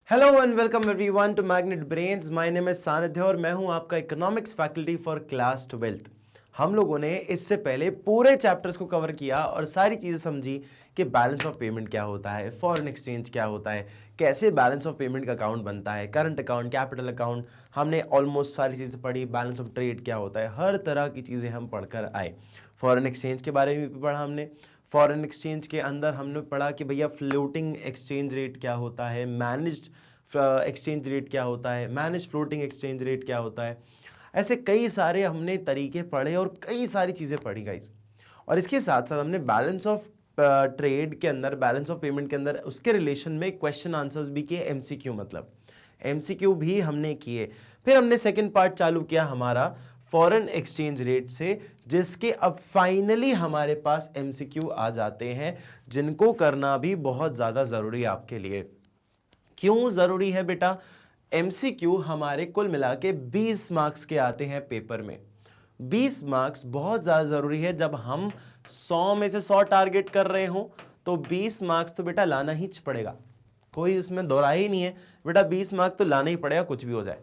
Hello and welcome everyone to Magnet Brains. My name is Sanidhya और मैं हूं आपका economics faculty for class 12th। हम लोगों ने इससे पहले पूरे चैप्टर्स को कवर किया और सारी चीजें समझी कि बैलेंस ऑफ पेमेंट क्या होता है, फॉरेन एक्सचेंज क्या होता है, कैसे बैलेंस ऑफ पेमेंट का अकाउंट बनता है, करंट अकाउंट, कैपिटल अकाउंट। हमने ऑलमोस्ट सारी चीजें पढ़ी। बैलेंस ऑफ ट्रेड क्या होता है, हर तरह की चीजें हम पढ़कर आए। फॉरेन एक्सचेंज के बारे में भी पढ़ा हमने। फॉरेन एक्सचेंज के अंदर हमने पढ़ा कि भैया फ्लोटिंग एक्सचेंज रेट क्या होता है, मैनेज्ड एक्सचेंज रेट क्या होता है, मैनेज फ्लोटिंग एक्सचेंज रेट क्या होता है। ऐसे कई सारे हमने तरीके पढ़े और कई सारी चीज़ें पढ़ी गाइस। और इसके साथ साथ हमने बैलेंस ऑफ ट्रेड के अंदर, बैलेंस ऑफ पेमेंट के अंदर उसके रिलेशन में क्वेश्चन आंसर्स भी किए। एमसीक्यू मतलब एमसीक्यू भी हमने किए। फिर हमने सेकंड पार्ट चालू किया हमारा फॉरेन एक्सचेंज रेट से, जिसके अब फाइनली हमारे पास एमसीक्यू आ जाते हैं, जिनको करना भी बहुत ज़्यादा ज़रूरी है आपके लिए। क्यों जरूरी है बेटा? एमसीक्यू हमारे कुल मिला के 20 मार्क्स के आते हैं पेपर में। 20 मार्क्स बहुत ज्यादा जरूरी है। जब हम 100 में से 100 टारगेट कर रहे हो तो 20 मार्क्स तो बेटा लाना ही पड़ेगा, कोई उसमें दोहरा ही नहीं है बेटा। 20 मार्क्स तो लाना ही पड़ेगा, कुछ भी हो जाए,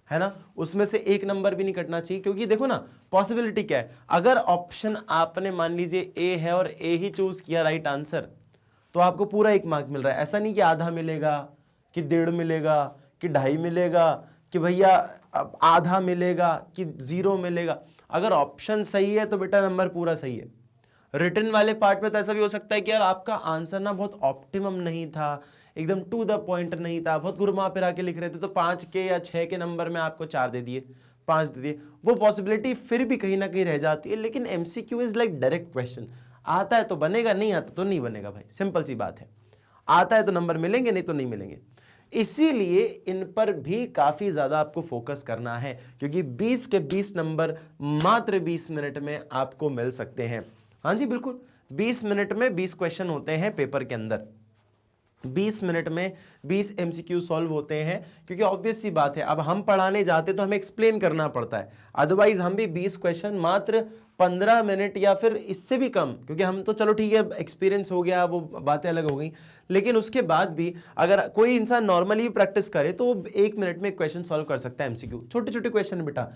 है ना। उसमें से एक नंबर भी नहीं कटना चाहिए, क्योंकि देखो ना पॉसिबिलिटी क्या है। अगर ऑप्शन आपने मान लीजिए ए है और ए ही चूज किया राइट आंसर, तो आपको पूरा 1 मार्क मिल रहा है। ऐसा नहीं कि आधा मिलेगा, कि 1.5 मिलेगा, कि 2.5 मिलेगा, कि भैया आधा मिलेगा, कि 0 मिलेगा। अगर ऑप्शन सही है तो बेटा नंबर पूरा सही है। रिटर्न वाले पार्ट में तो ऐसा भी हो सकता है कि यार आपका आंसर ना बहुत ऑप्टिमम नहीं था, एकदम टू द पॉइंट नहीं था, बहुत घुमा फिरा के लिख रहे थे, तो 5 के या 6 के नंबर में आपको 4 दे दिए, 5 दे दिए। वो पॉसिबिलिटी फिर भी कहीं ना कहीं रह जाती है। लेकिन MCQ is like direct question, आता है तो बनेगा, नहीं आता तो नहीं बनेगा भाई, सिंपल सी बात है। आता है तो नंबर मिलेंगे, नहीं तो नहीं मिलेंगे। इसीलिए इन पर भी काफी ज्यादा आपको फोकस करना है, क्योंकि 20 के 20 नंबर मात्र 20 मिनट में आपको मिल सकते हैं। हाँ जी बिल्कुल, 20 मिनट में 20 क्वेश्चन होते हैं पेपर के अंदर। 20 मिनट में 20 एमसीक्यू सॉल्व होते हैं, क्योंकि ऑब्वियस सी बात है, अब हम पढ़ाने जाते तो हमें एक्सप्लेन करना पड़ता है। अदरवाइज हम भी 20 क्वेश्चन मात्र 15 मिनट या फिर इससे भी कम, क्योंकि हम तो चलो ठीक है एक्सपीरियंस हो गया, वो बातें अलग हो गई, लेकिन उसके बाद भी अगर कोई इंसान नॉर्मली प्रैक्टिस करे तो वो 1 मिनट में क्वेश्चन सॉल्व कर सकता है। एमसीक्यू छोटे छोटे क्वेश्चन बेटा,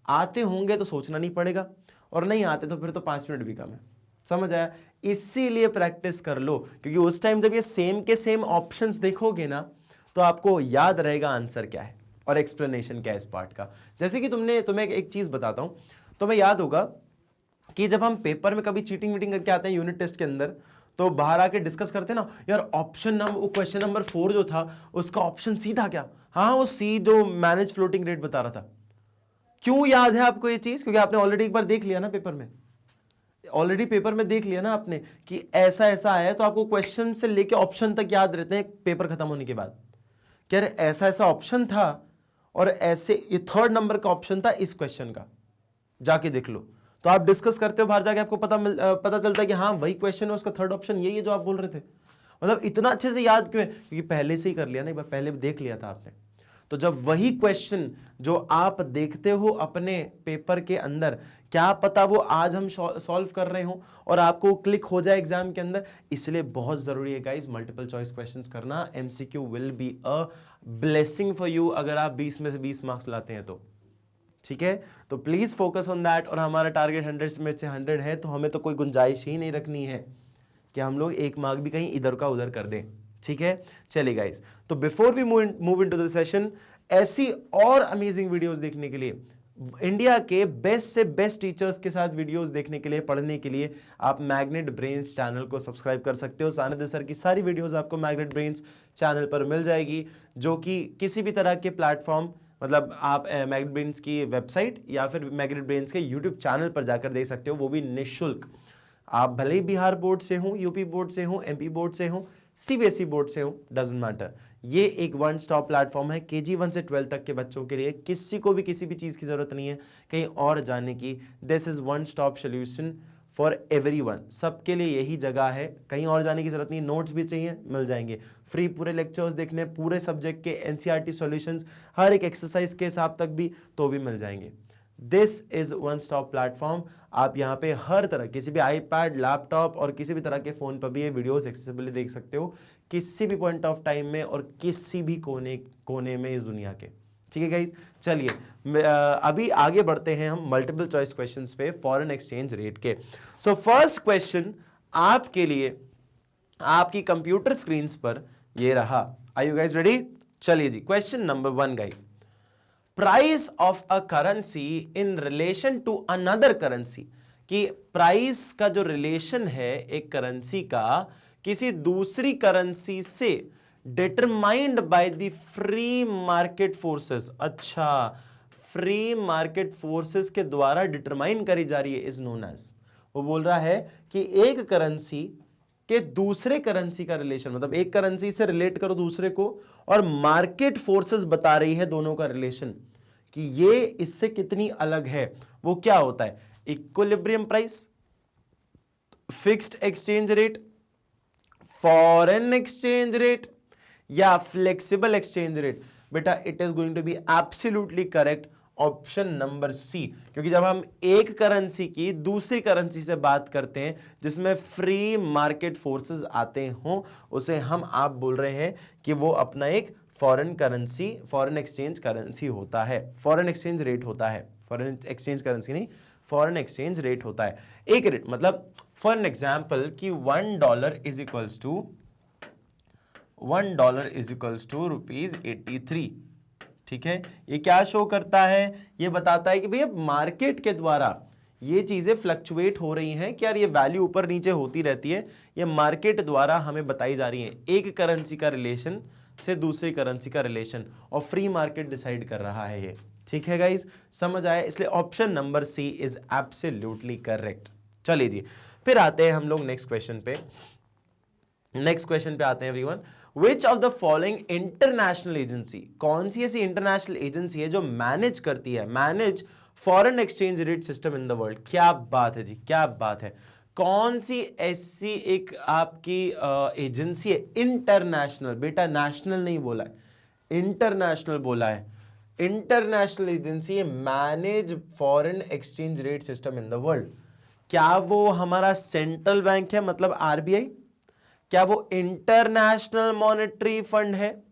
आते होंगे तो सोचना नहीं पड़ेगा, और नहीं आते तो फिर तो 5 मिनट भी कम है। समझ आया? इसीलिए प्रैक्टिस कर लो, क्योंकि उस टाइम जब ये सेम के सेम ऑप्शंस देखोगे ना, तो आपको याद रहेगा आंसर क्या है और एक्सप्लेनेशन क्या है इस पार्ट का। जैसे कि तुम्हें एक चीज बताता हूं, तुम्हें याद होगा कि जब हम पेपर में कभी चीटिंग वीटिंग करके आते हैं यूनिट टेस्ट के अंदर, तो बाहर आके डिस्कस करते हैं ना, यार ऑप्शन नंबर, क्वेश्चन नंबर 4 जो था उसका ऑप्शन सी था क्या? हाँ, वो सी जो मैनेज फ्लोटिंग रेट बता रहा था। क्यों याद है आपको ये चीज? क्योंकि आपने ऑलरेडी एक बार देख लिया ना पेपर में, ऑलरेडी पेपर में देख लिया ना आपने कि ऐसा ऐसा आया, तो आपको क्वेश्चन से लेके ऑप्शन तक याद रहते हैं पेपर खत्म होने के बाद। क्या ऐसा ऐसा ऑप्शन था और ऐसे ये 3rd नंबर का ऑप्शन था इस क्वेश्चन का, जाके देख लो। तो आप डिस्कस करते हो बाहर जाके, आपको पता चलता है कि हाँ वही क्वेश्चन है, उसका 3rd ऑप्शन यही है जो आप बोल रहे थे। मतलब इतना अच्छे से याद क्यों है? क्योंकि पहले से ही कर लिया ना, एक बार पहले देख लिया था आपने। तो जब वही क्वेश्चन जो आप देखते हो अपने पेपर के अंदर, क्या पता वो आज हम सॉल्व कर रहे हो और आपको क्लिक हो जाए एग्जाम के अंदर। इसलिए बहुत जरूरी है गाइस मल्टीपल चॉइस क्वेश्चंस करना। MCQ will be a blessing for you अगर आप 20 में से 20 मार्क्स लाते हैं तो। ठीक है, तो प्लीज फोकस ऑन दैट। और हमारा टारगेट 100 में से 100 है, तो हमें तो कोई गुंजाइश ही नहीं रखनी है कि हम लोग 1 मार्क भी कहीं इधर का उधर कर दें। ठीक है, चलिए गाइस, तो before we move into the session, ऐसी और अमेजिंग वीडियोस देखने के लिए, इंडिया के बेस्ट से बेस्ट टीचर्स के साथ वीडियोस देखने के लिए, पढ़ने के लिए, आप मैग्नेट ब्रेन्स चैनल को सब्सक्राइब कर सकते हो। सानिध्य सर की सारी वीडियोस आपको मैग्नेट ब्रेन्स चैनल पर मिल जाएगी, जो कि किसी भी तरह के प्लेटफॉर्म, मतलब आप मैग्नेट ब्रेन्स की वेबसाइट या फिर मैग्नेट ब्रेन्स के यूट्यूब चैनल पर जाकर देख सकते हो, वो भी निःशुल्क। आप भले ही बिहार बोर्ड से हो, यूपी बोर्ड से हो, एमपी बोर्ड से हो, सीबीएसई बोर्ड से हो, डजंट मैटर। ये एक वन स्टॉप प्लेटफॉर्म है केजी 1 से 12 तक के बच्चों के लिए। किसी को भी किसी भी चीज़ की ज़रूरत नहीं है कहीं और जाने की। This is one stop solution for everyone, सबके लिए यही जगह है, कहीं और जाने की जरूरत नहीं। नोट्स भी चाहिए, मिल जाएंगे फ्री। पूरे लेक्चर्स देखने, पूरे सब्जेक्ट के एनसीईआरटी सॉल्यूशंस, हर एक एक्सरसाइज के हिसाब तक भी, तो भी मिल जाएंगे। This is one stop platform. आप यहाँ पे हर तरह, किसी भी आईपैड, लैपटॉप और किसी भी तरह के फोन पर भी ये वीडियोस एक्सेसिबली देख सकते हो। किसी भी पॉइंट ऑफ टाइम में और किसी भी कोने में इस दुनिया के। ठीक है गाइस, चलिए अभी आगे बढ़ते हैं हम मल्टीपल चॉइस क्वेश्चंस पे फॉरेन एक्सचेंज रेट के। सो फर्स्ट क्वेश्चन आपके लिए आपकी कंप्यूटर स्क्रीन पर ये रहा। Are you guys ready? चलिए जी, question number 1 guys, price of a currency in relation to another currency, कि प्राइस का जो रिलेशन है एक करेंसी का किसी दूसरी करेंसी से determined by the free market forces. अच्छा, फ्री मार्केट फोर्सेस के द्वारा डिटरमाइन करी जा रही है, इज नोन एज। वो बोल रहा है कि एक करेंसी के दूसरे करेंसी का रिलेशन, मतलब एक करेंसी से रिलेट करो दूसरे को, और मार्केट फोर्सेस बता रही है दोनों का रिलेशन कि ये इससे कितनी अलग है। वो क्या होता है? Equilibrium price, fixed exchange rate, foreign exchange rate या फ्लेक्सिबल एक्सचेंज रेट। बेटा it is going to be absolutely correct option number C, क्योंकि जब हम एक करेंसी की दूसरी करेंसी से बात करते हैं जिसमें फ्री मार्केट फोर्सेस आते हों, उसे हम आप बोल रहे हैं कि वो अपना एक foreign currency, foreign exchange currency होता है, फॉरेन एक्सचेंज रेट होता है। फॉरेन एक्सचेंज करेंसी नहीं, फॉरेन एक्सचेंज रेट होता है। एक रेट मतलब फॉर एन एग्जाम्पल कि $1 इज इक्वल्स टू ₹83। ठीक है, ये क्या शो करता है? ये बताता है कि भैया मार्केट के द्वारा ये चीजें फ्लक्चुएट हो रही हैं कि यार ये वैल्यू ऊपर नीचे होती रहती है, ये मार्केट द्वारा हमें बताई जा रही है। एक करेंसी का रिलेशन से दूसरी करेंसी का रिलेशन, और फ्री मार्केट डिसाइड कर रहा है ये। ठीक है गाइस, समझ आया? इसलिए option number C is absolutely correct. चलिए जी, फिर आते हैं हम लोग नेक्स्ट क्वेश्चन पे। नेक्स्ट क्वेश्चन पे आते हैं everyone. Which of the following international agency, कौन सी ऐसी इंटरनेशनल एजेंसी है जो मैनेज करती है, manage foreign exchange rate system in the world? क्या बात है जी, क्या बात है। कौन सी ऐसी एक आपकी एजेंसी है इंटरनेशनल? बेटा नेशनल नहीं बोला है, इंटरनेशनल बोला है। International agency manage foreign exchange rate system in the world. क्या वो हमारा सेंट्रल बैंक है, मतलब आरबीआई? क्या वो इंटरनेशनल मॉनेटरी फंड है,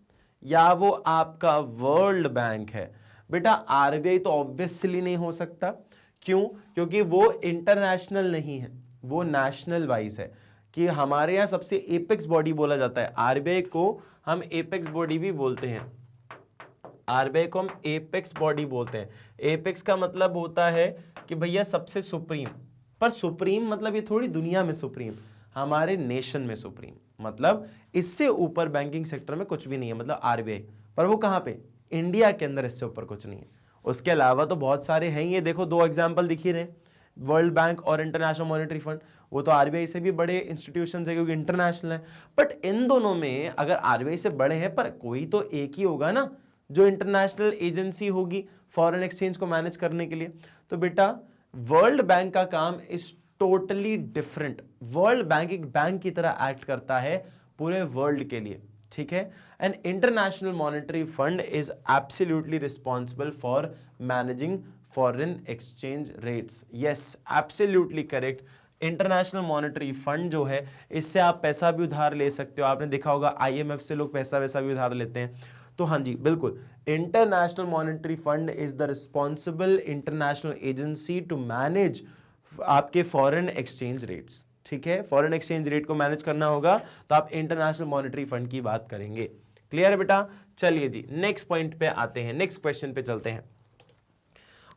या वो आपका वर्ल्ड बैंक है? बेटा आरबीआई तो ऑब्वियसली नहीं हो सकता। क्यों? क्योंकि वो इंटरनेशनल नहीं है, वो नेशनल वाइज है। कि हमारे यहां सबसे एपेक्स बॉडी बोला जाता है आरबीआई को, हम एपेक्स बॉडी भी बोलते हैं। आरबीआई को हम एपेक्स बॉडी बोलते हैं। एपेक्स का मतलब होता है कि भैया सबसे सुप्रीम, पर सुप्रीम मतलब ये थोड़ी दुनिया में सुप्रीम, हमारे नेशन में सुप्रीम, मतलब इससे ऊपर बैंकिंग सेक्टर में कुछ भी नहीं है, मतलब आरबीआई। पर वो कहां पे? इंडिया के अंदर इससे ऊपर कुछ नहीं है। उसके अलावा तो बहुत सारे हैं, ये देखो 2 एग्जांपल दिख ही रहे, वर्ल्ड बैंक और इंटरनेशनल मॉनेटरी फंड। वो तो आरबीआई से भी बड़े इंस्टीट्यूशन है क्योंकि इंटरनेशनल है। बट इन दोनों में अगर आरबीआई से बड़े हैं, पर कोई तो एक ही होगा ना जो इंटरनेशनल एजेंसी होगी फॉरेन एक्सचेंज को मैनेज करने के लिए। तो बेटा वर्ल्ड बैंक का काम इस टोटली डिफरेंट। वर्ल्ड बैंक एक बैंक की तरह एक्ट करता है पूरे वर्ल्ड के लिए। ठीक है, and international Monetary Fund is absolutely responsible for managing foreign exchange rates. Yes, absolutely correct. International Monetary fund जो है, इससे आप पैसा भी उधार ले सकते हो। आपने देखा होगा आईएमएफ से लोग पैसा वैसा भी उधार लेते हैं। तो हाँ जी बिल्कुल, International Monetary Fund is the responsible international agency to manage आपके फॉरेन एक्सचेंज रेट्स। ठीक है, फॉरेन एक्सचेंज रेट को मैनेज करना होगा तो आप इंटरनेशनल मॉनेटरी फंड की बात करेंगे। क्लियर है बेटा? चलिए जी नेक्स्ट पॉइंट पे आते हैं, नेक्स्ट क्वेश्चन पे चलते हैं।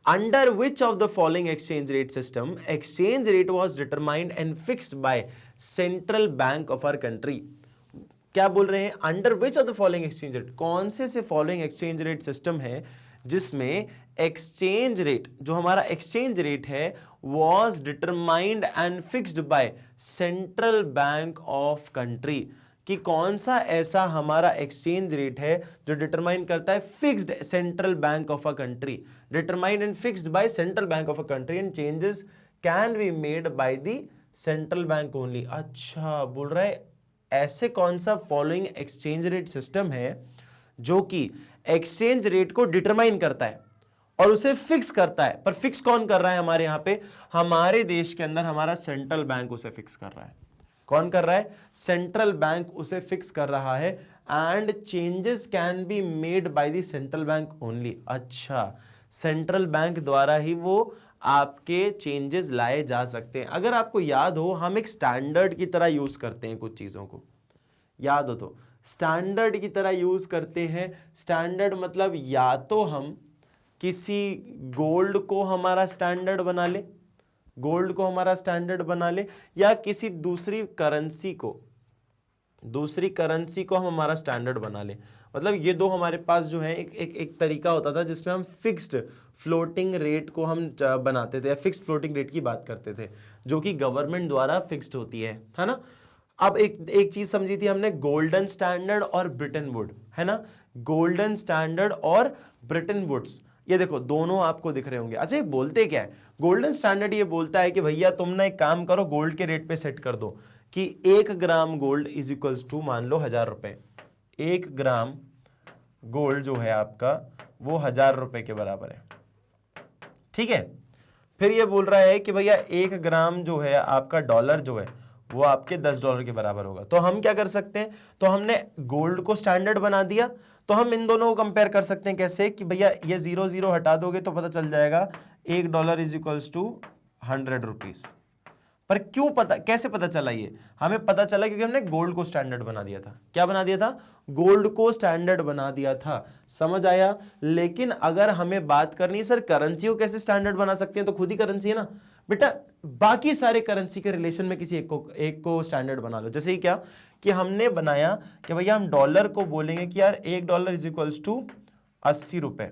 Under which of the following exchange rate system exchange rate was determined and fixed by central bank of our country? क्या बोल रहे हैं? Under which of the following exchange rate, कौन से फॉलोइंग एक्सचेंज रेट सिस्टम है जिसमें exchange rate, जो हमारा एक्सचेंज रेट है, was determined and fixed by central bank of country? कि कौन सा ऐसा हमारा एक्सचेंज रेट है जो डिटरमाइन करता है fixed central bank of a country, determined and fixed by central bank of a country and changes can be made by the central bank only. अच्छा, बोल रहा है ऐसे कौन सा फॉलोइंग एक्सचेंज रेट सिस्टम है जो कि एक्सचेंज रेट को डिटरमाइन करता है और उसे फिक्स करता है। पर फिक्स कौन कर रहा है हमारे यहां पे? हमारे देश के अंदर हमारा सेंट्रल बैंक उसे फिक्स कर रहा है। कौन कर रहा है? सेंट्रल बैंक उसे फिक्स कर रहा है and changes can be made by the central bank only. अच्छा, सेंट्रल बैंक द्वारा ही वो आपके चेंजेस लाए जा सकते हैं। अगर आपको याद हो, हम एक स्टैंडर्ड की तरह यूज करते हैं कुछ चीजों को, याद हो तो स्टैंडर्ड की तरह यूज करते हैं। स्टैंडर्ड मतलब या तो हम किसी गोल्ड को हमारा स्टैंडर्ड बना ले, गोल्ड को हमारा स्टैंडर्ड बना ले, या किसी दूसरी करेंसी को हम हमारा स्टैंडर्ड बना ले। मतलब ये दो हमारे पास जो है एक तरीका होता था जिसमें हम फिक्स्ड फ्लोटिंग रेट को हम बनाते थे, फिक्स्ड फ्लोटिंग रेट की बात करते थे जो कि गवर्नमेंट द्वारा फिक्स्ड होती है ना। अब एक चीज समझी थी हमने, गोल्डन स्टैंडर्ड और ब्रिटेन वुड, है ना। गोल्डन स्टैंडर्ड और ब्रिटेन वुड्स, ये देखो दोनों आपको दिख रहे होंगे। अच्छा, ये बोलते क्या है? गोल्डन स्टैंडर्ड ये बोलता है कि भैया तुम ना एक काम करो, गोल्ड के रेट पे सेट कर दो कि 1 gram gold is equals to मान लो 1000 रुपए। 1 ग्राम गोल्ड जो है आपका वो 1000 रुपए के बराबर है, ठीक है। फिर ये बोल रहा है कि भैया 1 ग्राम जो है आपका डॉलर जो है वो आपके $10 के बराबर होगा। तो हम क्या कर सकते हैं? तो हमने गोल्ड को स्टैंडर्ड बना दिया, तो हम इन दोनों को कंपेयर कर सकते हैं। कैसे? कि भैया ये 0 0 हटा दोगे तो पता चल जाएगा $1 इज इक्वल्स टू 100 रुपीज। पर क्यों पता, कैसे पता चला? ये हमें पता चला क्योंकि हमने गोल्ड को स्टैंडर्ड बना दिया था। क्या बना दिया था? गोल्ड को स्टैंडर्ड बना दिया था। समझ आया? लेकिन अगर हमें बात करनी है सर करेंसी को कैसे स्टैंडर्ड बना सकते हैं, तो खुद ही करेंसी है ना बेटा, बाकी सारे करेंसी के रिलेशन में किसी एक को स्टैंडर्ड बना लो। जैसे ही क्या कि हमने बनाया कि भैया हम डॉलर को बोलेंगे कि यार $1 इज इक्वल्स टू 80 रुपए।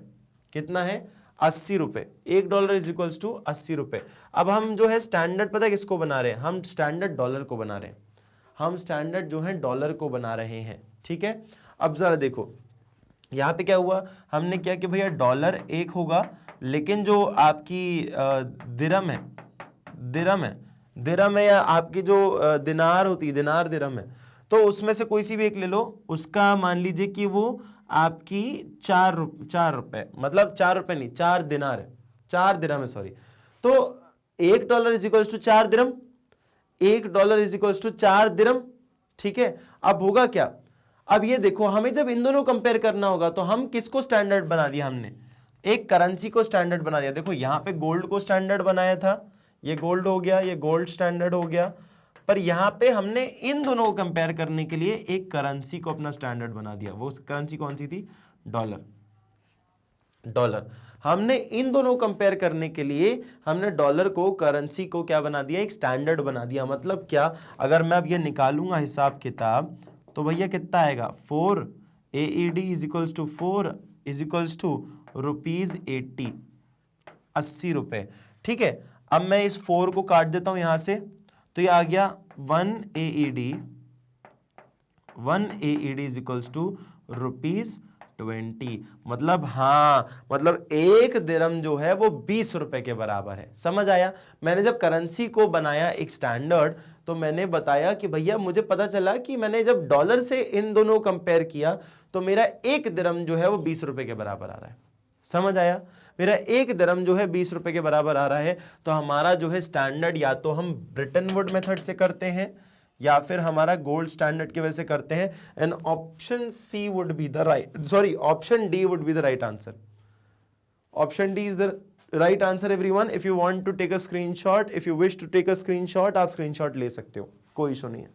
कितना है? 80 रुपए। $1 इज इक्वल्स टू 80 रुपए। अब हम जो है स्टैंडर्ड पता है किसको बना रहे हैं? हम स्टैंडर्ड डॉलर को बना रहे हैं। हम स्टैंडर्ड जो है डॉलर को बना रहे हैं, ठीक है। अब जरा देखो यहां पे क्या हुआ, हमने क्या कि भैया डॉलर 1 होगा, लेकिन जो आपकी दिरहम है या आपकी जो दिनार होती है, दिनार दिरहम है, तो उसमें से कोई सी भी एक ले लो। उसका मान लीजिए कि वो आपकी 4 रुपए, मतलब 4 रुपए नहीं, 4 दिनार है, 4 दिरहम है, सॉरी। तो $1 is equals to 4 dirham, $1 is equals to 4 dirham, ठीक है। अब होगा क्या? अब ये देखो, हमें जब इन दोनों कंपेयर करना होगा तो हम किसको स्टैंडर्ड बना दिया? हमने एक करेंसी को स्टैंडर्ड बना दिया। देखो यहां पे गोल्ड को स्टैंडर्ड बनाया था, ये गोल्ड हो गया, ये गोल्ड स्टैंडर्ड हो गया। पर यहां पे हमने इन दोनों को कंपेयर करने के लिए एक करेंसी को अपना स्टैंडर्ड बना दिया। वो करेंसी कौन सी थी? डॉलर। हमने इन दोनों को कंपेयर करने के लिए हमने डॉलर को, करेंसी को क्या बना दिया? एक स्टैंडर्ड बना दिया। मतलब क्या? अगर मैं अब ये निकालूंगा हिसाब किताब तो भैया कितना आएगा? 4 AED is equals to 4 is equals to ₹80, 80 रुपए, ठीक है। अब मैं इस 4 को काट देता हूं यहां से, तो ये आ गया 1 AED इज इक्वल्स टू ₹20। मतलब हाँ, मतलब 1 दिरहम जो है वो 20 रुपए के बराबर है। समझ आया? मैंने जब करेंसी को बनाया एक स्टैंडर्ड, तो मैंने बताया कि भैया मुझे पता चला कि मैंने जब डॉलर से इन दोनों कंपेयर किया तो मेरा 1 दिरहम जो है वो 20 रुपए के बराबर आ रहा है। समझ आया? मेरा 1 दिरहम जो है 20 रुपए के बराबर आ रहा है। तो हमारा जो है स्टैंडर्ड या तो हम ब्रिटेन वुड मेथड से करते हैं या फिर हमारा गोल्ड स्टैंडर्ड की वजह से करते हैं। And option C would be the right, sorry option D would be the right answer. Option D is the right answer everyone. If you want to take a screenshot, if you wish to take a screenshot, आप screenshot ले सकते हो, कोई issue नहीं है,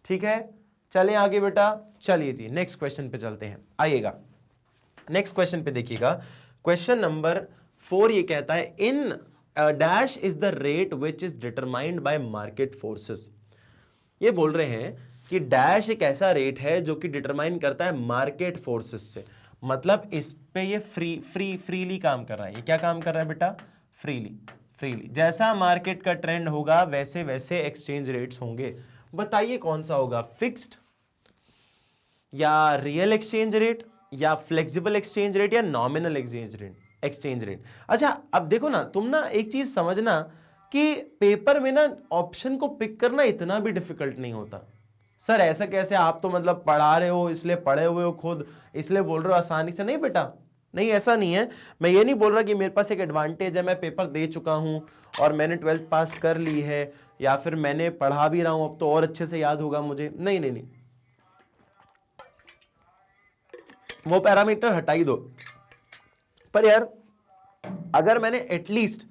ठीक है। चलें आगे बेटा, चलिए जी नेक्स्ट क्वेश्चन पे चलते हैं। आइएगा नेक्स्ट क्वेश्चन पे देखिएगा। क्वेश्चन नंबर 4 ये कहता है in dash is the rate which is determined by market forces. ये बोल रहे हैं कि डैश एक ऐसा रेट है जो कि डिटरमाइन करता है मार्केट फोर्सेस से। मतलब इस पे ये फ्रीली काम कर रहा है। ये क्या काम कर रहा है बेटा? फ्रीली। जैसा मार्केट का ट्रेंड होगा वैसे वैसे एक्सचेंज रेट्स होंगे। बताइए कौन सा होगा? फिक्स्ड या रियल एक्सचेंज रेट या फ्लेक्सिबल एक्सचेंज रेट या नॉमिनल एक्सचेंज रेट। अच्छा अब देखो ना, तुम ना एक चीज समझना कि पेपर में ना ऑप्शन को पिक करना इतना भी डिफिकल्ट नहीं होता। सर ऐसा कैसे? आप तो मतलब पढ़ा रहे हो इसलिए पढ़े हुए हो खुद, इसलिए बोल रहे हो आसानी से। नहीं बेटा, नहीं, ऐसा नहीं है। मैं ये नहीं बोल रहा कि मेरे पास एक एडवांटेज है, मैं पेपर दे चुका हूं और मैंने 12th पास कर ली है, या फिर मैंने पढ़ा भी रहा हूं अब तो और अच्छे से याद होगा मुझे। नहीं नहीं नहीं, वो पैरामीटर हटा ही दो। पर यार अगर मैंने एटलीस्ट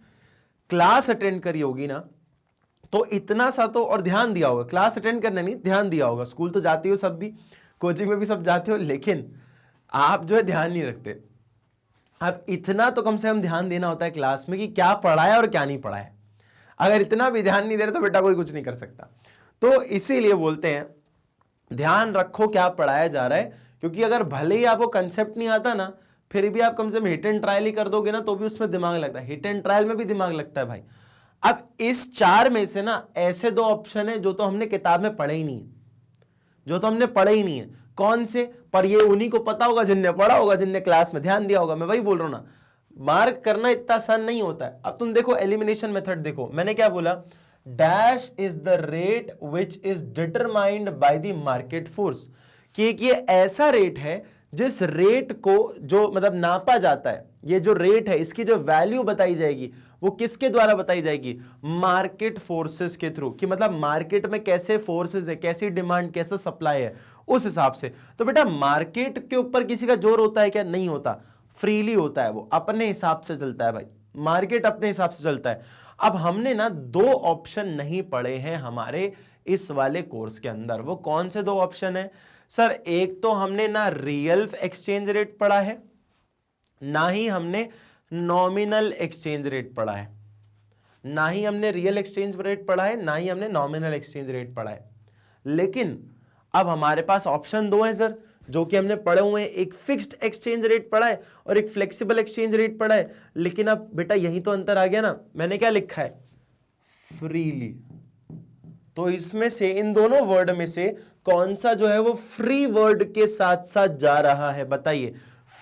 क्लास अटेंड करी होगी ना, तो इतना सा तो और ध्यान दिया होगा। क्लास अटेंड करने नहीं, ध्यान दिया होगा। स्कूल तो जाते हो सब भी, कोचिंग में भी सब जाते हो, लेकिन आप जो है ध्यान नहीं रखते। अब इतना तो कम से कम ध्यान देना होता है क्लास में कि क्या पढ़ा है और क्या नहीं पढ़ा है। अगर इतना भी ध्यान नहीं दे रहे तो बेटा कोई कुछ नहीं कर सकता। तो इसीलिए बोलते हैं ध्यान रखो क्या पढ़ाया जा रहा है, क्योंकि अगर भले ही आपको कंसेप्ट नहीं आता ना, फिर भी आप कम से कम हिट एंड ट्रायल ही कर दोगे ना, तो भी उसमें दिमाग लगता है। हिट एंड ट्रायल में भी दिमाग लगता है भाई। अब इस 4 में से ना ऐसे 2 ऑप्शन है जो तो हमने किताब में पढ़े ही नहीं है, जो तो हमने पढ़े ही नहीं है। कौन से? पर ये उन्हीं को पता होगा जिनने पढ़ा होगा, जिनने क्लास में ध्यान दिया होगा। मैं वही बोल रहा हूं ना, मार्क करना इतना आसान नहीं होता है। अब तुम देखो एलिमिनेशन मेथड देखो, मैंने क्या बोला, dash is the rate which is determined by the market force, कि ये ऐसा रेट है जिस रेट को जो मतलब नापा जाता है, ये जो रेट है इसकी जो वैल्यू बताई जाएगी वो किसके द्वारा बताई जाएगी? मार्केट फोर्सेस के थ्रू। कि मतलब मार्केट में कैसे फोर्सेस है, कैसी डिमांड, कैसा सप्लाई है, उस हिसाब से। तो बेटा मार्केट के ऊपर किसी का जोर होता है क्या? नहीं होता, फ्रीली होता है, वो अपने हिसाब से चलता है भाई। मार्केट अपने हिसाब से चलता है। अब हमने ना 2 ऑप्शन नहीं पढ़े हैं हमारे इस वाले कोर्स के अंदर। वो कौन से 2 ऑप्शन है सर? एक तो हमने ना रियल एक्सचेंज रेट पढ़ा है, ना ही हमने नॉमिनल एक्सचेंज रेट पढ़ा है। ना ही हमने रियल एक्सचेंज रेट पढ़ा है, ना ही हमने नॉमिनल एक्सचेंज रेट पढ़ा है। लेकिन अब हमारे पास ऑप्शन 2 है सर, जो कि हमने पढ़े हुए हैं। एक फिक्स्ड एक्सचेंज रेट पढ़ा है और एक फ्लेक्सिबल एक्सचेंज रेट पढ़ा है। लेकिन अब बेटा यही तो अंतर आ गया ना, मैंने क्या लिखा है? फ्रीली। तो इसमें से, इन दोनों वर्ड में से कौन सा जो है वो फ्री वर्ड के साथ साथ जा रहा है? बताइए,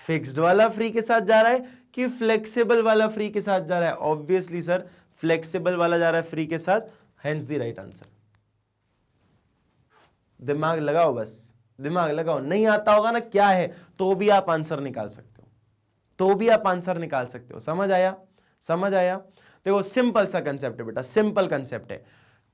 फिक्स्ड वाला फ्री के साथ जा रहा है कि फ्लेक्सिबल वाला फ्री के साथ जा रहा है? ऑब्वियसली सर फ्लेक्सिबल वाला जा रहा है फ्री के साथ, हेंस द राइट आंसर। दिमाग लगाओ, बस दिमाग लगाओ। नहीं आता होगा ना क्या है, तो भी आप आंसर निकाल सकते हो, तो भी आप आंसर निकाल सकते हो। समझ आया? समझ आया? देखो सिंपल सा कंसेप्ट है बेटा, सिंपल कंसेप्ट है।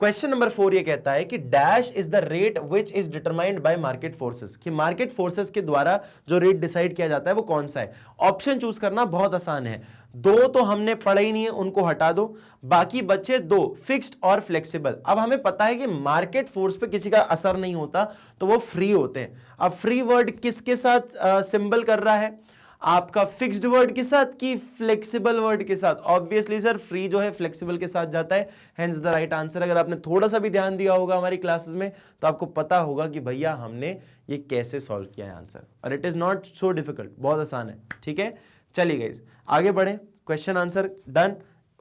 क्वेश्चन नंबर 4 ये कहता है कि dash is the rate which is determined by market forces, कि मार्केट फोर्सेस के द्वारा जो रेट डिसाइड किया जाता है वो कौन सा है। ऑप्शन चूज करना बहुत आसान है। 2 तो हमने पढ़े ही नहीं है, उनको हटा दो। बाकी बचे 2, फिक्स्ड और फ्लेक्सिबल। अब हमें पता है कि मार्केट फोर्स पे किसी का असर नहीं होता, तो वो फ्री होते हैं। अब फ्री वर्ड किसके साथ सिंबल कर रहा है? आपका फिक्स्ड वर्ड के साथ कि फ्लेक्सिबल वर्ड के साथ? ऑब्वियसली सर फ्री जो है फ्लेक्सिबल के साथ जाता है, हेंस द राइट आंसर। अगर आपने थोड़ा सा भी ध्यान दिया होगा हमारी क्लासेस में, तो आपको पता होगा कि भैया हमने ये कैसे सॉल्व किया है आंसर। और it is not so difficult, बहुत आसान है। ठीक है, चलिए गाइस आगे बढ़े। Question answer done,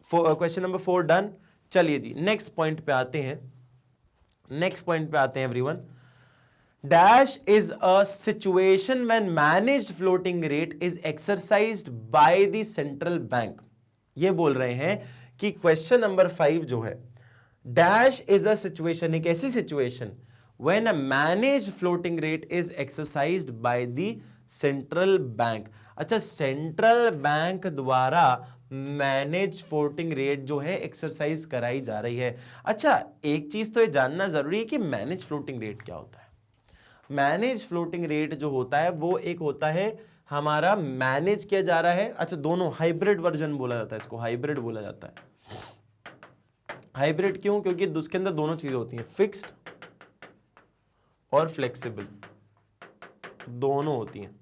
question number 4 done. चलिए जी नेक्स्ट पॉइंट पे आते हैं, नेक्स्ट पॉइंट पे आते हैं everyone. Dash is a situation when managed floating rate is exercised by the central bank। ये बोल रहे हैं कि क्वेश्चन नंबर 5 जो है, डैश इज अ सिचुएशन, एक ऐसी situation when a managed floating rate is exercised by the central bank। अच्छा, सेंट्रल बैंक द्वारा मैनेज फ्लोटिंग रेट जो है एक्सरसाइज कराई जा रही है। अच्छा, एक चीज तो ये जानना जरूरी है कि मैनेज फ्लोटिंग रेट क्या होता है। मैनेज फ्लोटिंग रेट जो होता है वो एक होता है हमारा मैनेज किया जा रहा है। अच्छा, दोनों हाइब्रिड वर्जन बोला जाता है इसको, हाइब्रिड बोला जाता है। हाइब्रिड क्यों? क्योंकि उसके अंदर दोनों चीजें होती हैं, फिक्स्ड और फ्लेक्सिबल, दोनों होती हैं,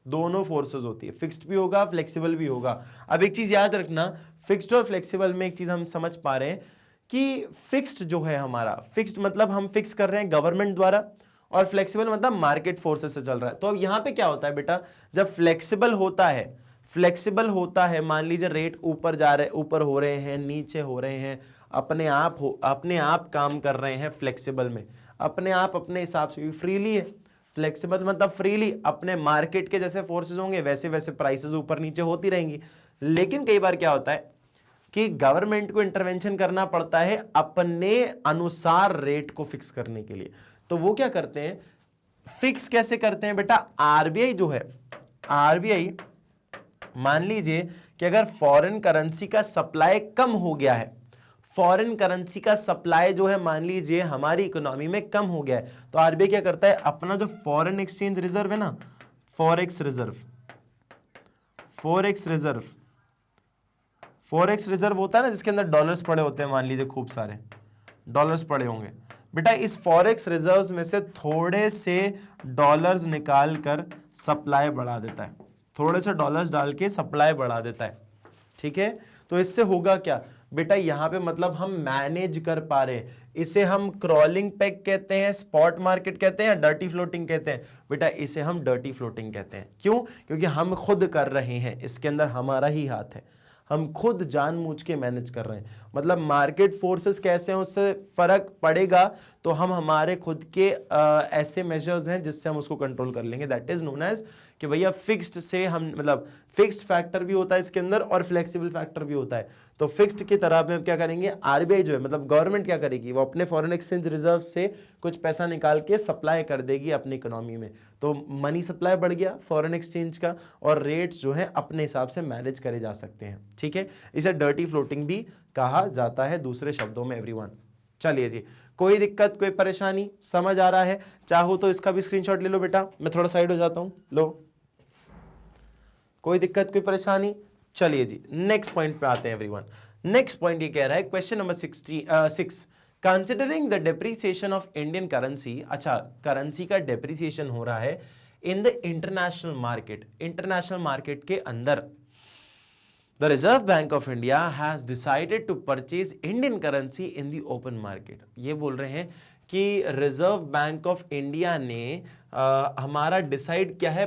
दोनों फोर्सेस होती है। फिक्स्ड भी होगा, फ्लेक्सिबल भी होगा। अब एक चीज याद रखना, फिक्स्ड और फ्लेक्सिबल में एक चीज हम समझ पा रहे हैं कि फिक्स्ड जो है हमारा, फिक्स्ड मतलब हम फिक्स कर रहे हैं गवर्नमेंट द्वारा, और फ्लेक्सिबल मतलब मार्केट फोर्सेस से चल रहा है। तो अब यहां पे क्या होता है बेटा, जब फ्लेक्सिबल होता है, फ्लेक्सिबल होता है, मान लीजिए रेट ऊपर जा रहे, ऊपर हो रहे हैं, नीचे हो रहे हैं, अपने आप काम कर रहे हैं। फ्लेक्सिबल में अपने आप अपने हिसाब से फ्रीली है। फ्लेक्सिबल मतलब फ्रीली, अपने मार्केट के जैसे फोर्सेस होंगे वैसे वैसे प्राइसेस ऊपर नीचे होती रहेंगी। लेकिन कई बार क्या होता है कि गवर्नमेंट को इंटरवेंशन करना पड़ता है अपने अनुसार रेट को फिक्स करने के लिए। तो वो क्या करते हैं, फिक्स कैसे करते हैं बेटा? आरबीआई जो है, आरबीआई मान लीजिए कि अगर फॉरेन करेंसी का सप्लाई कम हो गया है, फॉरेन करेंसी का सप्लाई जो है मान लीजिए हमारी इकोनॉमी में कम हो गया है, तो आरबीआई क्या करता है, अपना जो फॉरेन एक्सचेंज रिजर्व है ना, forex reserve, forex reserve, forex reserve होता है ना जिसके अंदर डॉलर्स पड़े होते हैं, मान लीजिए खूब सारे डॉलर्स पड़े होंगे, बेटा इस फॉरेक्स रिजर्व्स में से थोड़े से डॉलर्स निकाल कर सप्लाई बढ़ा देता है, थोड़े से डॉलर्स डाल के सप्लाई बढ़ा देता है, ठीक है। तो इससे होगा क्या बेटा, यहां पे मतलब हम मैनेज कर पा रहे हैं, इसे हम क्रॉलिंग पेग कहते हैं, स्पॉट मार्केट कहते हैं, या डर्टी फ्लोटिंग कहते हैं, बेटा इसे हम डर्टी फ्लोटिंग कहते हैं। क्यों? क्योंकि हम खुद कर रहे हैं, इसके अंदर हमारा ही हाथ है, हम खुद जानबूझ के मैनेज कर रहे हैं। मतलब मार्केट फोर्सेस कैसे हैं उससे फर्क पड़ेगा, तो हम हमारे खुद के ऐसे मेजर्स हैं जिससे हम उसको कंट्रोल कर लेंगे, दैट इज नोन एज कि भैया फिक्स्ड से हम मतलब फिक्स्ड फैक्टर भी होता है इसके अंदर और फ्लेक्सिबल फैक्टर भी होता है। तो फिक्स्ड की तरह में क्या करेंगे, आरबीआई जो है मतलब गवर्नमेंट क्या करेगी, वो अपने फॉरेन एक्सचेंज रिजर्व से कुछ पैसा निकाल के सप्लाई कर देगी अपनी इकोनॉमी में, तो मनी सप्लाई बढ़ गया फॉरेन एक्सचेंज का, और रेट्स जो है अपने हिसाब से मैनेज करे जा सकते हैं, ठीक है। इसे डर्टी फ्लोटिंग भी कहा जाता है दूसरे शब्दों में एवरीवन। चलिए जी, कोई दिक्कत कोई परेशानी, समझ आ रहा है? चाहो तो इसका भी स्क्रीनशॉट ले लो बेटा, मैं थोड़ा साइड हो जाता हूं, लो, कोई दिक्कत कोई परेशानी। चलिए जी नेक्स्ट पॉइंट पे आते हैं एवरीवन। नेक्स्ट पॉइंट ये कह रहा है, question number 6, considering the depreciation of Indian currency, अच्छा करेंसी का डेप्रिसिएशन हो रहा है in the international market, international market के अंदर, the Reserve Bank of India has decided to purchase Indian currency in the open market. ये बोल रहे हैं कि रिजर्व बैंक ऑफ इंडिया ने हमारा डिसाइड किया है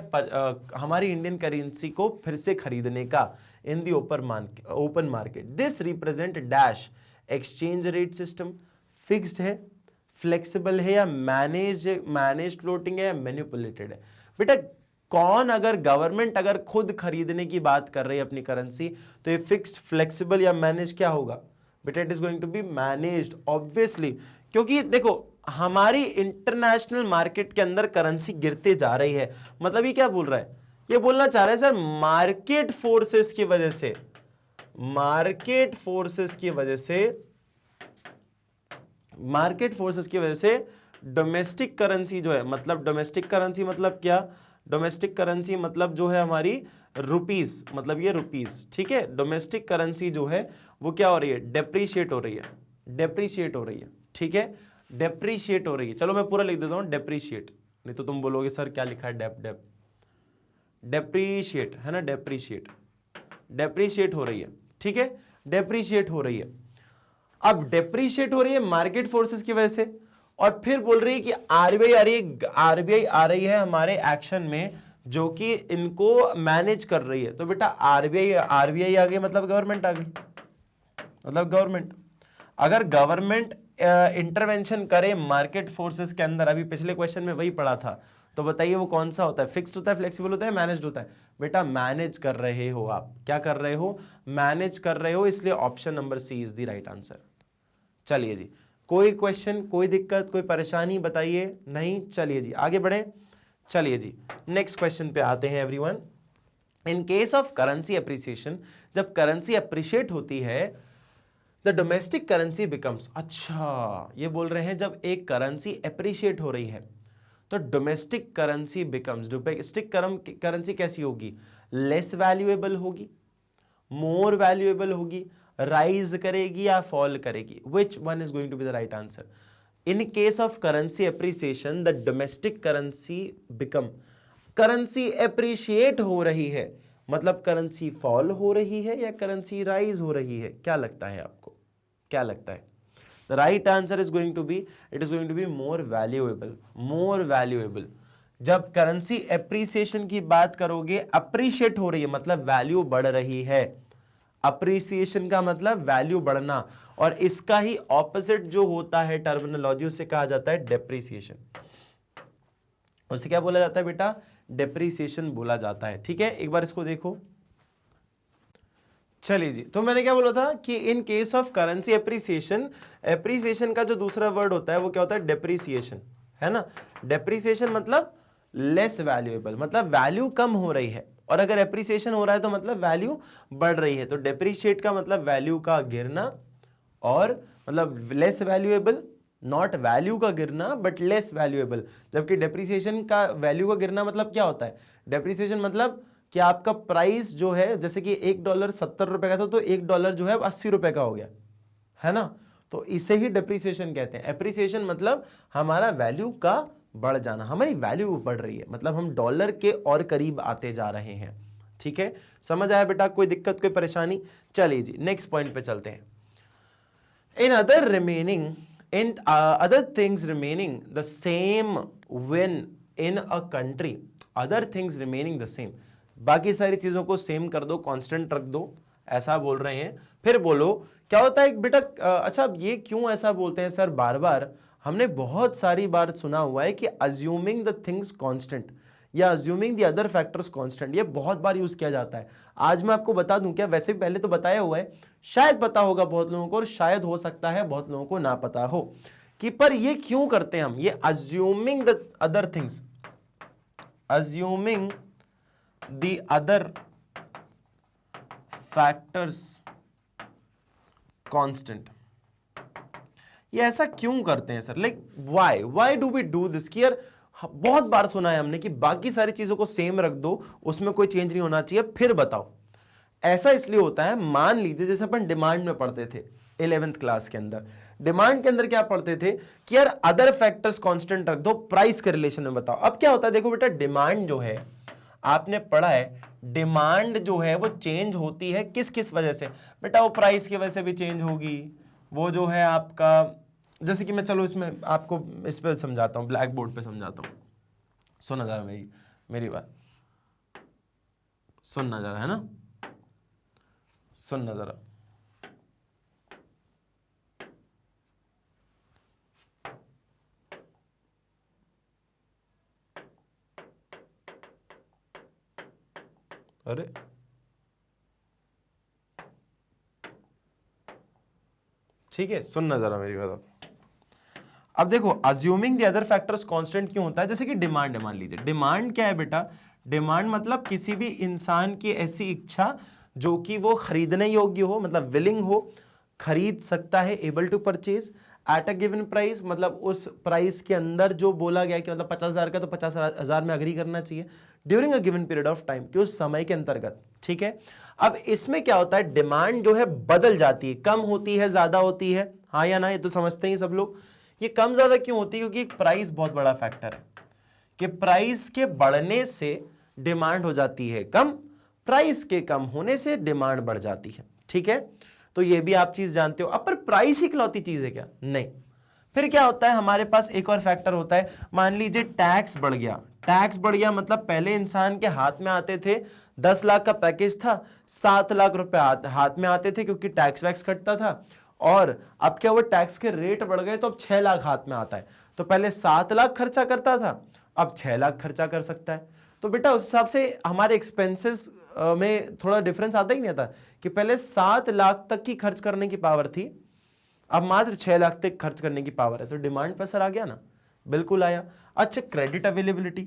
हमारी इंडियन करेंसी को फिर से खरीदने का in the open market. This represent dash exchange rate system, fixed है, फ्लेक्सिबल है, या मैनेज्ड फ्लोटिंग है, या मैनिपुलेटेड है। बेटा कौन, अगर गवर्नमेंट अगर खुद खरीदने की बात कर रही है अपनी करेंसी, तो ये फिक्स्ड, फ्लेक्सिबल या मैनेज क्या होगा बेटा, it is going to be managed obviously, क्योंकि देखो हमारी इंटरनेशनल मार्केट के अंदर करेंसी गिरते जा रही है। मतलब ये क्या बोल रहा है, ये बोलना चाह रहा है सर मार्केट फोर्सेस की वजह से, मार्केट फोर्सेस की वजह से, मार्केट फोर्सेस की वजह से डोमेस्टिक करेंसी जो है, मतलब डोमेस्टिक करेंसी मतलब क्या, डोमेस्टिक करेंसी मतलब जो है हमारी रुपीस, मतलब ये रुपीस, ठीक है। डोमेस्टिक करेंसी जो है वो क्या हो रही है, डेप्रीशिएट हो रही है, डेप्रीशिएट हो रही है, ठीक है, डेप्रीशिएट हो रही है। चलो मैं पूरा लिख देता हूं डेप्रीशिएट, नहीं तो तुम बोलोगे सर क्या लिखा है, डेप्रीशिएट है ना, डेप्रीशिएट, डेप्रीशिएट हो रही है, ठीक है, डेप्रीशिएट हो रही है। अब डेप्रीशिएट हो रही है मार्केट फोर्सेस की वजह से, और फिर बोल रही है कि आरबीआई आ रही है हमारे एक्शन में, जो कि इनको मैनेज कर रही है। तो बेटा आरबीआई आ गई मतलब गवर्नमेंट आ गई, मतलब गवर्नमेंट, अगर गवर्नमेंट इंटरवेंशन करे मार्केट फोर्सेस के अंदर, अभी पिछले क्वेश्चन में वही पढ़ा था, तो बताइए वो कौन सा होता है, फिक्स्ड होता है, फ्लेक्सिबल होता है, मैनेज्ड होता है। बेटा मैनेज कर रहे हो आप, क्या कर रहे हो, मैनेज कर रहे हो, इसलिए option number C is the right answer. चलिए जी, कोई क्वेश्चन कोई दिक्कत कोई परेशानी बताइए, नहीं? चलिए जी आगे बढ़े। चलिए जी नेक्स्ट क्वेश्चन पे आते हैं everyone. In case of currency appreciation, जब करेंसी अप्रिशिएट होती है, द डोमेस्टिक करेंसी बिकम्स, अच्छा ये बोल रहे हैं जब एक करेंसी अप्रिशिएट हो रही है तो domestic currency becomes, domestic currency कैसी होगी, लेस वैल्यूएबल होगी, मोर वैल्यूएबल होगी, राइज करेगी या फॉल करेगी, which one is going to be the right answer. In case of currency appreciation the domestic currency become, currency appreciate हो रही है मतलब करेंसी फॉल हो रही है या करेंसी राइज हो रही है, क्या लगता है आपको, क्या लगता है? The right answer is going to be, it is going to be more valuable, more valuable. जब करेंसी एप्रिसिएशन की बात करोगे, अप्रिशिएट हो रही है मतलब वैल्यू बढ़ रही है, अप्रिसिएशन का मतलब वैल्यू बढ़ना, और इसका ही ऑपोजिट जो होता है टर्मिनोलॉजी, उसे कहा जाता है डेप्रिसिएशन। उसे क्या बोला जाता है बेटा, डेप्रिसिएशन बोला जाता है, ठीक है। एक बार इसको देखो, चलिए जी, तो मैंने क्या बोला था कि इन case of currency appreciation, appreciation का जो दूसरा वर्ड होता है वो क्या होता है, डेप्रिसिएशन, है ना। डेप्रिसिएशन मतलब लेस वैल्यूएबल, मतलब वैल्यू कम हो रही है, और अगर एप्रिसिएशन हो रहा है तो मतलब वैल्यू बढ़ रही है। तो डेप्रिशिएट का मतलब वैल्यू का गिरना, और मतलब लेस वैल्यूएबल, नॉट वैल्यू का गिरना बट लेस वैल्यूएबल। जबकि डेप्रिसिएशन का वैल्यू का गिरना मतलब क्या होता है, डेप्रिसिएशन मतलब कि आपका प्राइस जो है, जैसे कि $1 70 का था तो $1 जो है अब 80 रुपए का हो गया, है ना। तो इसे ही डेप्रिसिएशन कहते हैं। एप्रिसिएशन मतलब हमारा वैल्यू का बढ़ जाना, हमारी वैल्यू बढ़ रही है, मतलब हम डॉलर के और करीब आते जा रहे हैं। ठीक है, समझ आया बेटा, कोई दिक्कत कोई परेशानी? चलिए जी नेक्स्ट पॉइंट पे चलते हैं। In other things remaining the same when in a country, other things remaining the same, बाकी सारी चीजों को सेम कर दो, कांस्टेंट रख दो, ऐसा बोल रहे हैं। फिर बोलो क्या होता है बेटा, अच्छा ये क्यों ऐसा बोलते हैं सर बार बार? हमने बहुत सारी बार सुना हुआ है कि अज्यूमिंग द थिंग्स कांस्टेंट या assuming the other factors constant, ये बहुत बार यूज किया जाता है। आज मैं आपको बता दूं क्या, वैसे पहले तो बताया हुआ है, शायद पता होगा बहुत लोगों को और शायद हो सकता है बहुत लोगों को ना पता हो कि पर ये क्यों करते हैं हम, ये assuming the other things, assuming the other factors constant, ये ऐसा क्यों करते हैं sir? Like why do we do this? कि यार बहुत बार सुना है हमने कि बाकी सारी चीजों को सेम रख दो, उसमें कोई चेंज नहीं होना चाहिए, फिर बताओ। ऐसा इसलिए होता है, मान लीजिए जैसे अपन डिमांड में पढ़ते थे 11th क्लास के अंदर, डिमांड के अंदर क्या पढ़ते थे कि यार अदर फैक्टर्स कांस्टेंट रख दो, प्राइस के रिलेशन में बताओ। अब क्या होता है, देखो बेटा डिमांड जो है आपने पढ़ा है, डिमांड जो है वो चेंज होती है किस किस वजह से? बेटा वो प्राइस की वजह से भी चेंज होगी, वो जो है आपका, जैसे कि मैं चलो इसमें आपको इस पे समझाता हूँ, ब्लैक बोर्ड पे समझाता हूँ, सुनना जरा मेरी बात सुनना जरा, है ना, सुनना जरा। अरे ठीक है, सुनना जरा मेरी बात। अब देखो assuming the other factors constant क्यों होता है? जैसे कि डिमांड है, मान लीजिए डिमांड क्या है बेटा, डिमांड मतलब किसी भी इंसान की ऐसी इच्छा जो कि वो खरीदने योग्य हो, मतलब विलिंग हो, खरीद सकता है, able to purchase at a given price, मतलब उस प्राइस के अंदर जो बोला गया कि मतलब 50,000 का तो 50,000 में अग्री करना चाहिए during a given period of time, कि उस समय के अंतर्गत। ठीक है, अब इसमें क्या होता है, डिमांड जो है बदल जाती है, कम होती है, ज्यादा होती है, हाँ या ना, ये तो समझते ही सब लोग। ये कम ज्यादा क्यों होती है? क्योंकि प्राइस बहुत बड़ा फैक्टर है, कि प्राइस के बढ़ने से डिमांड हो जाती है कम, प्राइस के कम होने से डिमांड बढ़ जाती है। ठीक है, तो ये भी आप चीज जानते हो। अब पर प्राइस ही इकलौती चीज है क्या? नहीं। फिर क्या होता है, हमारे पास एक और फैक्टर होता है, मान लीजिए टैक्स बढ़ गया। टैक्स बढ़ गया मतलब पहले इंसान के हाथ में आते थे 10 लाख का पैकेज था, 7 लाख रुपए हाथ में आते थे क्योंकि टैक्स वैक्स कटता था, और अब क्या हुआ, टैक्स के रेट बढ़ गए तो अब 6 लाख हाथ में आता है। तो पहले 7 लाख खर्चा करता था, अब 6 लाख खर्चा कर सकता है। तो बेटा उस हिसाब से हमारे एक्सपेंसेस में थोड़ा डिफरेंस आता ही नहीं आता, कि पहले 7 लाख तक की खर्च करने की पावर थी, अब मात्र 6 लाख तक खर्च करने की पावर है। तो डिमांड पर असर आ गया ना? बिल्कुल आया। अच्छा, क्रेडिट अवेलेबिलिटी,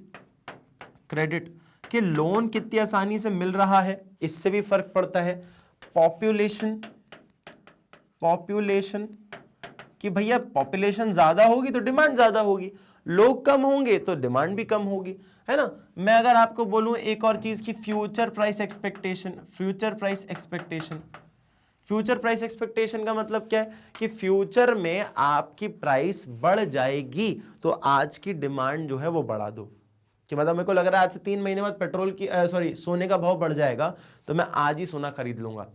क्रेडिट कि लोन कितनी आसानी से मिल रहा है, इससे भी फर्क पड़ता है। पॉपुलेशन, पॉपुलेशन कि भैया पॉपुलेशन ज्यादा होगी तो डिमांड ज्यादा होगी, लोग कम होंगे तो डिमांड भी कम होगी, है ना। मैं अगर आपको बोलूं एक और चीज की, future price expectation, future price expectation, future price expectation का मतलब क्या है कि फ्यूचर में आपकी प्राइस बढ़ जाएगी तो आज की डिमांड जो है वो बढ़ा दो, कि मतलब मेरे को लग रहा है आज से 3 महीने बाद पेट्रोल की सोने का भाव बढ़ जाएगा तो मैं आज ही सोना खरीद लूंगा।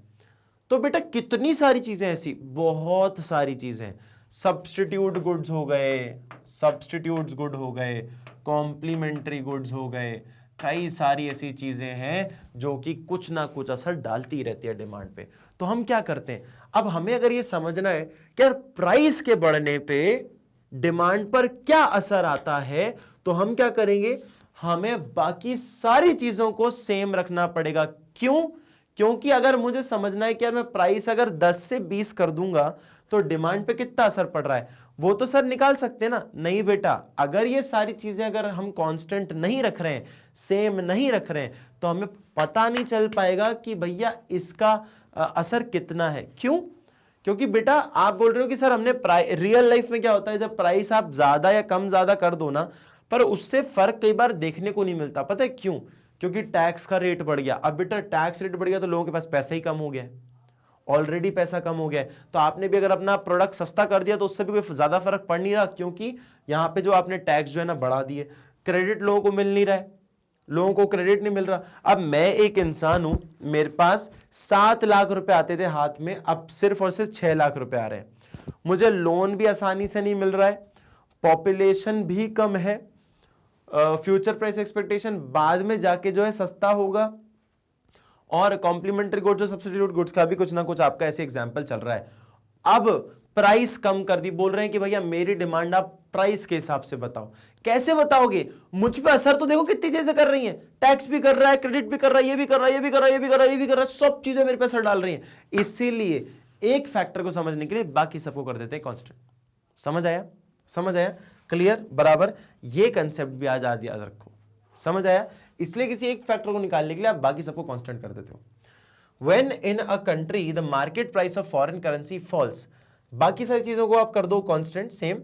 तो बेटा कितनी सारी चीजें ऐसी, बहुत सारी चीजें, सब्स्टिट्यूट गुड्स हो गए, सब्स्टिट्यूट्स गुड हो गए, कॉम्प्लीमेंट्री गुड्स हो गए, कई सारी ऐसी चीजें हैं जो कि कुछ ना कुछ असर डालती रहती है डिमांड पे। तो हम क्या करते हैं, अब हमें अगर ये समझना है कि यार प्राइस के बढ़ने पे डिमांड पर क्या असर आता है, तो हम क्या करेंगे, हमें बाकी सारी चीजों को सेम रखना पड़ेगा। क्यों? क्योंकि अगर मुझे समझना है कि यार मैं प्राइस अगर 10 से 20 कर दूंगा तो डिमांड पे कितना असर पड़ रहा है, वो तो सर निकाल सकते हैं ना। नहीं बेटा, अगर ये सारी चीजें अगर हम कांस्टेंट नहीं रख रहे हैं, सेम नहीं रख रहे हैं, तो हमें पता नहीं चल पाएगा कि भैया इसका असर कितना है। क्यों? क्योंकि बेटा आप बोल रहे हो कि सर हमने रियल लाइफ में क्या होता है, जब प्राइस आप ज्यादा या कम ज्यादा कर दो ना, पर उससे फर्क कई बार देखने को नहीं मिलता। पता है क्यों? क्योंकि टैक्स का रेट बढ़ गया। अब बेटा टैक्स रेट बढ़ गया तो लोगों के पास पैसा ही कम हो गया है, ऑलरेडी पैसा कम हो गया है। तो आपने भी अगर अपना प्रोडक्ट सस्ता कर दिया तो उससे भी कोई ज्यादा फर्क पड़ नहीं रहा, क्योंकि यहां पे जो आपने टैक्स जो है ना बढ़ा दिए, क्रेडिट लोगों को मिल नहीं रहा है, लोगों को क्रेडिट नहीं मिल रहा। अब मैं एक इंसान हूं, मेरे पास 7 लाख रुपए आते थे हाथ में, अब सिर्फ और सिर्फ 6 लाख रुपए आ रहे हैं। मुझे लोन भी आसानी से नहीं मिल रहा है, पॉपुलेशन भी कम है, फ्यूचर प्राइस एक्सपेक्टेशन बाद में जाके जो है सस्ता होगा, और कॉम्प्लीमेंट्री गुड्स और सब्स्टिट्यूट गुड्स का भी कुछ ना कुछ आपका ऐसे एग्जांपल चल रहा है। अब प्राइस कम कर दी, बोल रहे हैं कि भैया मेरी डिमांड आप प्राइस के हिसाब से बताओ। कैसे बताओगे? मुझ पे असर तो देखो कितनी चीजें कर रही हैं, टैक्स भी कर रहा है, क्रेडिट भी कर रहा है, ये भी कर रहा है, ये भी कर रहा है, ये भी कर रहा है, ये भी कर रहा है, सब चीजें मेरे पे असर डाल रही हैं। इसीलिए एक फैक्टर को समझने के लिए बाकी सबको कर देते हैं कांस्टेंट। समझ आया? समझ आया? क्लियर? बराबर। ये कंसेप्ट भी आज याद रखो। समझ आया? इसलिए किसी एक फैक्टर को निकालने के लिए आप बाकी सबको कांस्टेंट कर देते हो। When in a country the market price of foreign currency falls, बाकी सारी चीजों को आप कर दो constant same.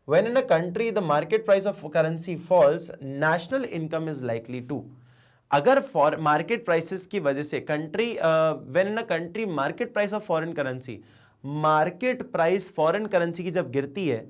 When in a country the market price of currency falls, national income is likely to, अगर मार्केट प्राइसेस की वजह से country, when in a country market price of foreign currency, market price foreign currency की जब गिरती है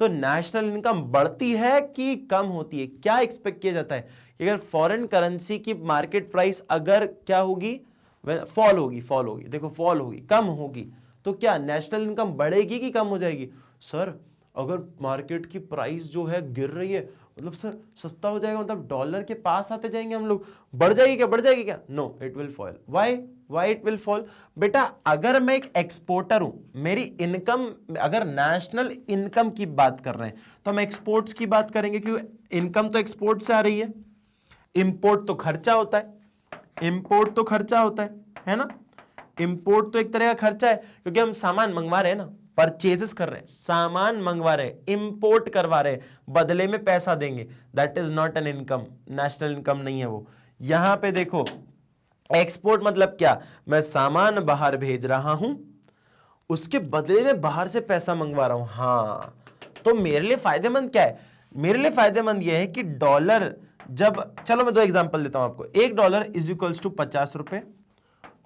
तो national income बढ़ती है कि कम होती है? क्या एक्सपेक्ट किया जाता है कि अगर फॉरेन करेंसी की मार्केट प्राइस अगर क्या होगी, फॉल होगी, देखो फॉल होगी, कम होगी, तो क्या नेशनल इनकम बढ़ेगी कि कम हो जाएगी? सर अगर मार्केट की प्राइस जो है गिर रही है, मतलब सर सस्ता हो जाएगा, मतलब डॉलर के पास आते जाएंगे हम लोग, बढ़ जाएगी क्या? बढ़ जाएगी क्या? No, it will fall. Why it will fall? बेटा अगर मैं एक एक्सपोर्टर हूं, मेरी इनकम, अगर नेशनल इनकम की बात कर रहे हैं तो हम एक्सपोर्ट्स की बात करेंगे, क्योंकि इनकम तो एक्सपोर्ट से आ रही है, इंपोर्ट तो खर्चा होता है, इंपोर्ट तो खर्चा होता है ना, इंपोर्ट तो एक तरह का खर्चा है, क्योंकि हम सामान मंगवा रहे हैं ना, परचेजेस कर रहे हैं, सामान मंगवा रहे हैं, इंपोर्ट करवा रहे हैं, बदले में पैसा देंगे, that is not an income, national income नहीं है वो। यहां पे देखो एक्सपोर्ट मतलब क्या, मैं सामान बाहर भेज रहा हूं, उसके बदले में बाहर से पैसा मंगवा रहा हूं। हाँ, तो मेरे लिए फायदेमंद क्या है? मेरे लिए फायदेमंद यह है कि डॉलर जब, चलो मैं 2 एग्जांपल देता हूं आपको। $1 इज इक्वल्स टू 50 रुपए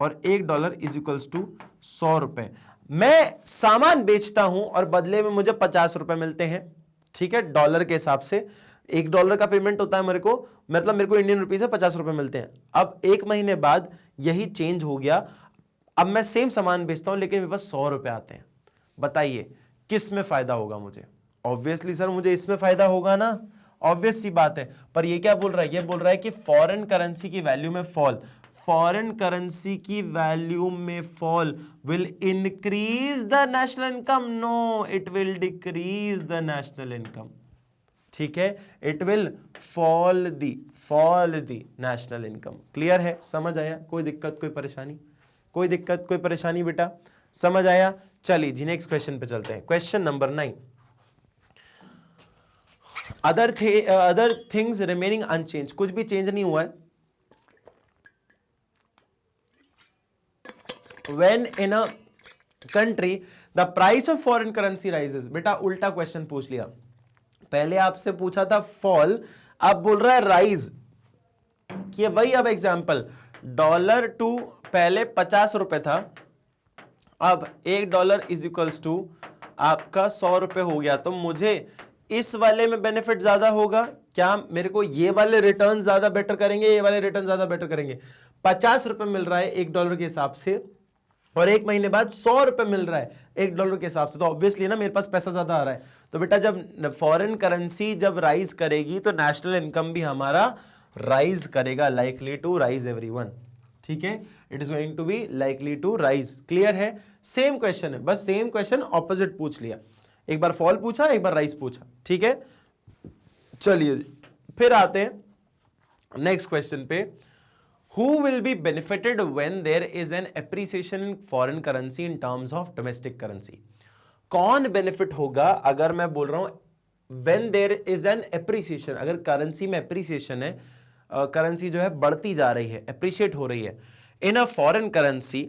और $1 इज इक्वल्स टू 100 रुपए। मैं सामान बेचता हूं और बदले में मुझे 50 रुपए मिलते हैं, ठीक है, डॉलर के हिसाब से। $1 का पेमेंट होता है मेरे को, मतलब मेरे को इंडियन रुपीज से 50 रुपए मिलते हैं। अब 1 महीने बाद यही चेंज हो गया, अब मैं सेम सामान बेचता हूं लेकिन मेरे पास 100 रुपए आते हैं। बताइए किस में फायदा होगा मुझे? ऑब्वियसली सर मुझे इसमें फायदा होगा ना, ऑब्वियस सी बात है। पर ये क्या बोल रहा है? ये बोल रहा है कि फॉरेन करेंसी की वैल्यू में फॉल, फॉरेन करेंसी की वैल्यू में fall will increase the national income. No, it will decrease the national income. ठीक है, it will fall the national income. Clear है? समझ आया? कोई दिक्कत, कोई परेशानी? कोई दिक्कत, कोई परेशानी बेटा? समझ आया? चलिए जी नेक्स्ट क्वेश्चन पे चलते हैं। Question number 9, other things remaining unchanged, कुछ भी चेंज नहीं हुआ है। When in a country the price of foreign currency rises, बेटा उल्टा क्वेश्चन पूछ लिया। पहले आपसे पूछा था फॉल, अब बोल रहा है राइज। कि वही अब एग्जांपल, $2 पहले 50 रुपए था, अब $1 इज इक्वल्स टू आपका 100 रुपए हो गया। तो मुझे इस वाले में बेनिफिट ज्यादा होगा क्या? मेरे को ये वाले रिटर्न ज्यादा बेटर करेंगे, ये वाले रिटर्न ज्यादा बेटर करेंगे। 50 रुपए मिल रहा है $1 के हिसाब से, और 1 महीने बाद 100 रुपए मिल रहा है $1 के हिसाब से, तो ऑब्वियसली ना मेरे पास पैसा ज्यादा आ रहा है। तो बेटा जब फॉरेन करेंसी जब राइज करेगी तो नेशनल इनकम भी हमारा राइज करेगा, लाइकली टू राइज एवरीवन। ठीक है, it is going to be likely to rise. Clear है? सेम क्वेश्चन है, बस सेम क्वेश्चन ऑपोजिट पूछ लिया। एक बार फॉल पूछा, एक बार राइज पूछा। ठीक है, चलिए फिर आते हैं नेक्स्ट क्वेश्चन पे। Who will be benefited when there is an appreciation in foreign currency in terms of domestic currency? कौन बेनिफिट होगा अगर मैं बोल रहा हूं when there is an appreciation, अगर करेंसी में एप्रिसिएशन है, करेंसी जो है बढ़ती जा रही है, एप्रिशिएट हो रही है in a foreign currency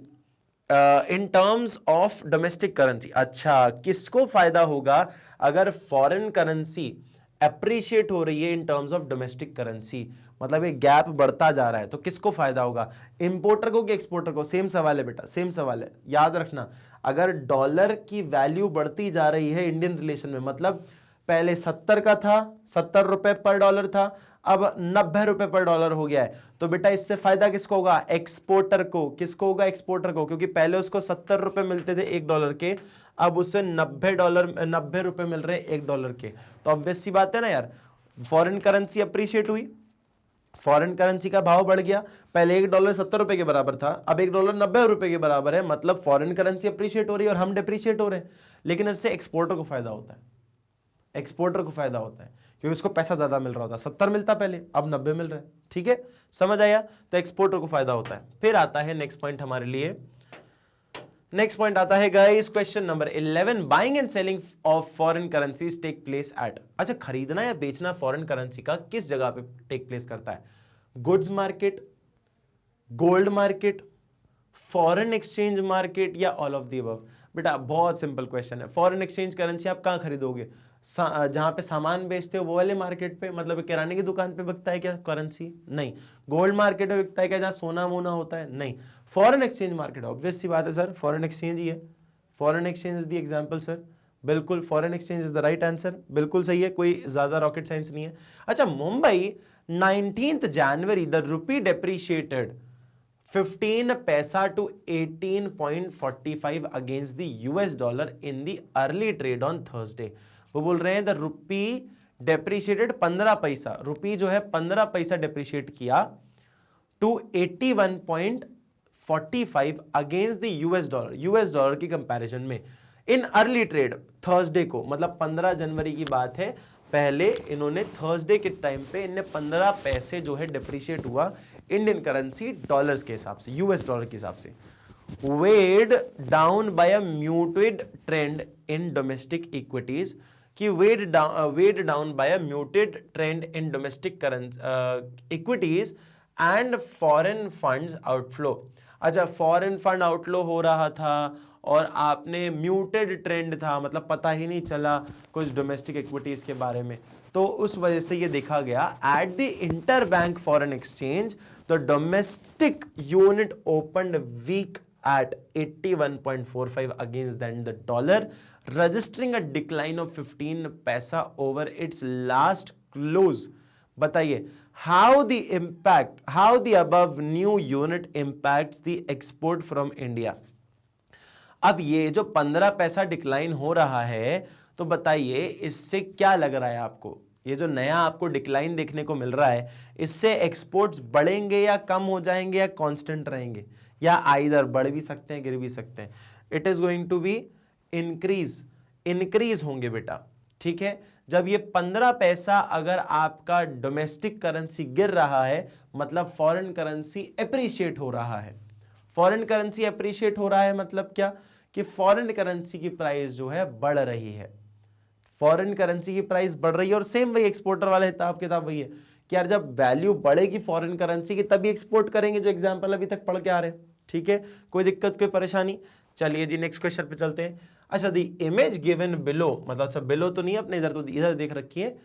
in terms of domestic currency. अच्छा, किसको फायदा होगा अगर फॉरेन करेंसी एप्रिशिएट हो रही है in terms of domestic currency, मतलब ये गैप बढ़ता जा रहा है, तो किसको फायदा होगा, इंपोर्टर को कि एक्सपोर्टर को? सेम सवाल है बेटा, सेम सवाल है, याद रखना। अगर डॉलर की वैल्यू बढ़ती जा रही है इंडियन रिलेशन में, मतलब पहले 70 का था, 70 रुपए पर डॉलर था, अब 90 रुपए पर डॉलर हो गया है, तो बेटा इससे फायदा किसको होगा? एक्सपोर्टर को। किसको होगा? एक्सपोर्टर को, क्योंकि पहले उसको 70 रुपए मिलते थे $1 के, अब उससे 90 रुपए मिल रहे हैं $1 के। तो ऑब्वियस सी बात है ना यार, फॉरेन करेंसी अप्रिशिएट हुई, फॉरेन करेंसी का भाव बढ़ गया, पहले $1 70 रुपए के बराबर था, अब $1 90 रुपए के बराबर है, मतलब फॉरेन करेंसी अप्रिशिएट हो रही है और हम डिप्रिशिएट हो रहे हैं। लेकिन इससे एक्सपोर्टर को फायदा होता है, एक्सपोर्टर को फायदा होता है, क्योंकि उसको पैसा ज्यादा मिल रहा होता है, 70 मिलता पहले, अब 90 मिल रहा है। ठीक है, समझ आया? तो एक्सपोर्टर को फायदा होता है। फिर आता है नेक्स्ट पॉइंट हमारे लिए, नेक्स्ट पॉइंट आता है guys question number 11, buying and selling of foreign currencies take place at. अच्छा, खरीदना या बेचना फॉरेन करेंसी का किस जगह पे टेक प्लेस करता है? Goods market, gold market, foreign exchange market, या ऑल ऑफ द अबव? बेटा बहुत सिंपल क्वेश्चन है। फॉरेन एक्सचेंज करेंसी आप कहां खरीदोगे? जहां पे सामान बेचते हो वो वाले मार्केट पे, मतलब किराने की दुकान पे बिकता है क्या करेंसी? नहीं। गोल्ड मार्केट में बिकता है क्या, जहां सोना मोना होता है? नहीं। फॉरेन एक्सचेंज मार्केट, ऑब्वियस सी बात है सर, फॉरेन एक्सचेंज ही है। Foreign exchange is the example sir, बिल्कुल foreign exchange is the right answer, बिल्कुल सही है, कोई ज्यादा रॉकेट साइंस नहीं है। अच्छा, Mumbai 19th January the rupee depreciated 15 paisa to 18.45 against the US dollar in the early trade on Thursday. वो बोल रहे हैं द रूपी डेप्रिशिएटेड 15 पैसा, रूपी जो है 15 पैसा डेप्रिशिएट किया to 81.45 against the US dollar, US dollar की कंपैरिजन में इन अर्ली ट्रेड थर्सडे को, मतलब 15 जनवरी की बात है। पहले इन्होंने थर्सडे के टाइम पे इन्हें 15 पैसे जो है डिप्रिशिएट हुआ इंडियन करेंसी डॉलर्स के हिसाब से, US डॉलर के हिसाब से, weighed down by a muted trend in domestic equities, कि weighed down by a muted trend in domestic currency equities and foreign funds outflow. अच्छा, फॉरेन फंड आउटफ्लो हो रहा था और आपने म्यूटेड ट्रेंड था, मतलब पता ही नहीं चला कुछ डोमेस्टिक इक्विटीज के बारे में, तो उस वजह से ये देखा गया at the interbank foreign exchange the domestic unit opened weak at 81.45 against the dollar, registering a decline of 15 पैसा over its last close। बताइए how the above new unit impacts the export from India। अब ये जो 15 पैसा decline हो रहा है, तो बताइए इससे क्या लग रहा है आपको? ये जो नया आपको डिक्लाइन देखने को मिल रहा है, इससे एक्सपोर्ट्स बढ़ेंगे या कम हो जाएंगे या कांस्टेंट रहेंगे, या आइदर बढ़ भी सकते हैं गिर भी सकते हैं? It is going to be increase होंगे बेटा। ठीक है, जब ये 15 पैसा अगर आपका डोमेस्टिक करेंसी गिर रहा है, मतलब फॉरेन करेंसी एप्रिशिएट हो रहा है। फॉरेन करेंसी एप्रिशिएट हो रहा है मतलब क्या, कि फॉरेन करेंसी की प्राइस जो है बढ़ रही है, फॉरेन करेंसी की प्राइस बढ़ रही है। और सेम वही एक्सपोर्टर वाला हिसाब किताब वही है कि यार जब वैल्यू बढ़ेगी फॉरेन करेंसी की तभी एक्सपोर्ट करेंगे, जो एग्जांपल अभी तक पढ़ के आ रहे हैं। ठीक है, कोई दिक्कत कोई परेशानी? चलिए जी नेक्स्ट क्वेश्चन पे चलते हैं। अच्छा, द इमेज गिवन बिलो, मतलब अच्छा बिलो तो नहीं अपने इधर, तो इधर देख रखिए।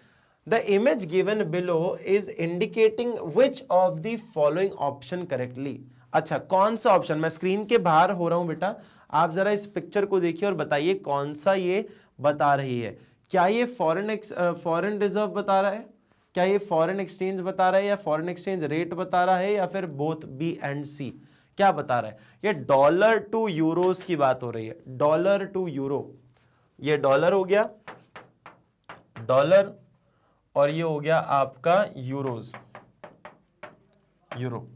The image given below is indicating which of the following option correctly. अच्छा, कौन सा ऑप्शन? मैं स्क्रीन के बाहर हो रहा हूं बेटा, आप जरा इस पिक्चर को देखिए और बताइए कौन सा ये बता रही है। क्या ये फॉरेन रिजर्व बता रहा है, क्या ये फॉरेन एक्सचेंज बता रहा है, या फॉरेन एक्सचेंज रेट बता रहा है, या फिर बोथ बी एंड सी? क्या बता रहा है? ये डॉलर टू यूरोस की बात हो रही है, डॉलर टू यूरो। ये डॉलर हो गया, डॉलर, और ये हो गया आपका euros, euro.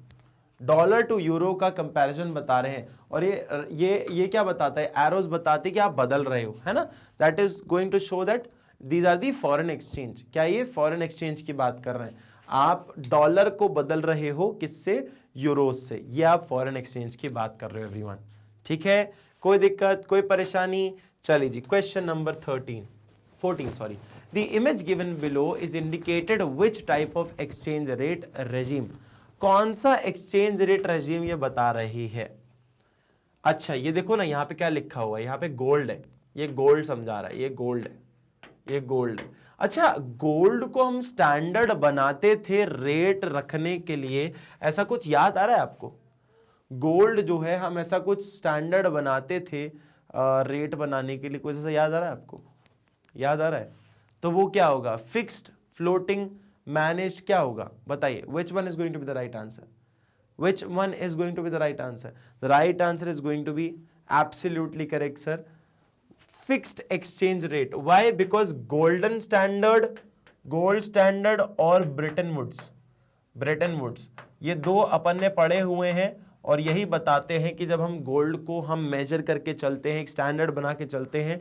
Dollar to euro का कंपैरिजन बता रहे हैं, और ये क्या बताता है? एरोस बताते हैं कि आप बदल रहे हो, है ना। That is going to show that these are the foreign exchange. क्या ये फॉरेन एक्सचेंज की बात कर रहे हैं? आप डॉलर को बदल रहे हो किससे? यूरोज से। ये आप फॉरेन एक्सचेंज की बात कर रहे हो एवरीवन। ठीक है, कोई दिक्कत कोई परेशानी? चलिए जी, question number 14 sorry. The image given below is indicated which type of exchange rate regime. कौन सा एक्सचेंज रेट रेजिम ये बता रही है। अच्छा ये देखो ना, यहाँ पे क्या लिखा हुआ है, यहाँ पे गोल्ड है, ये गोल्ड समझा रहा है, ये गोल्ड है, ये गोल्ड है। अच्छा गोल्ड को हम स्टैंडर्ड बनाते थे रेट रखने के लिए, ऐसा कुछ याद आ रहा है आपको। गोल्ड जो है हम ऐसा कुछ स्टैंडर्ड बनाते थे रेट बनाने के लिए, कुछ ऐसा याद आ रहा है आपको, याद आ रहा है। तो वो क्या होगा, फिक्स्ड, फ्लोटिंग, मैनेज्ड, क्या होगा बताइए। Which one is going to be the right answer, which one is going to be the right answer? The right answer is going to be absolutely correct sir, fixed exchange rate. Why? Because golden standard, gold standard और Bretton Woods ये दो अपन ने पढ़े हुए हैं और यही बताते हैं कि जब हम गोल्ड को हम मेजर करके चलते हैं, एक स्टैंडर्ड बना के चलते हैं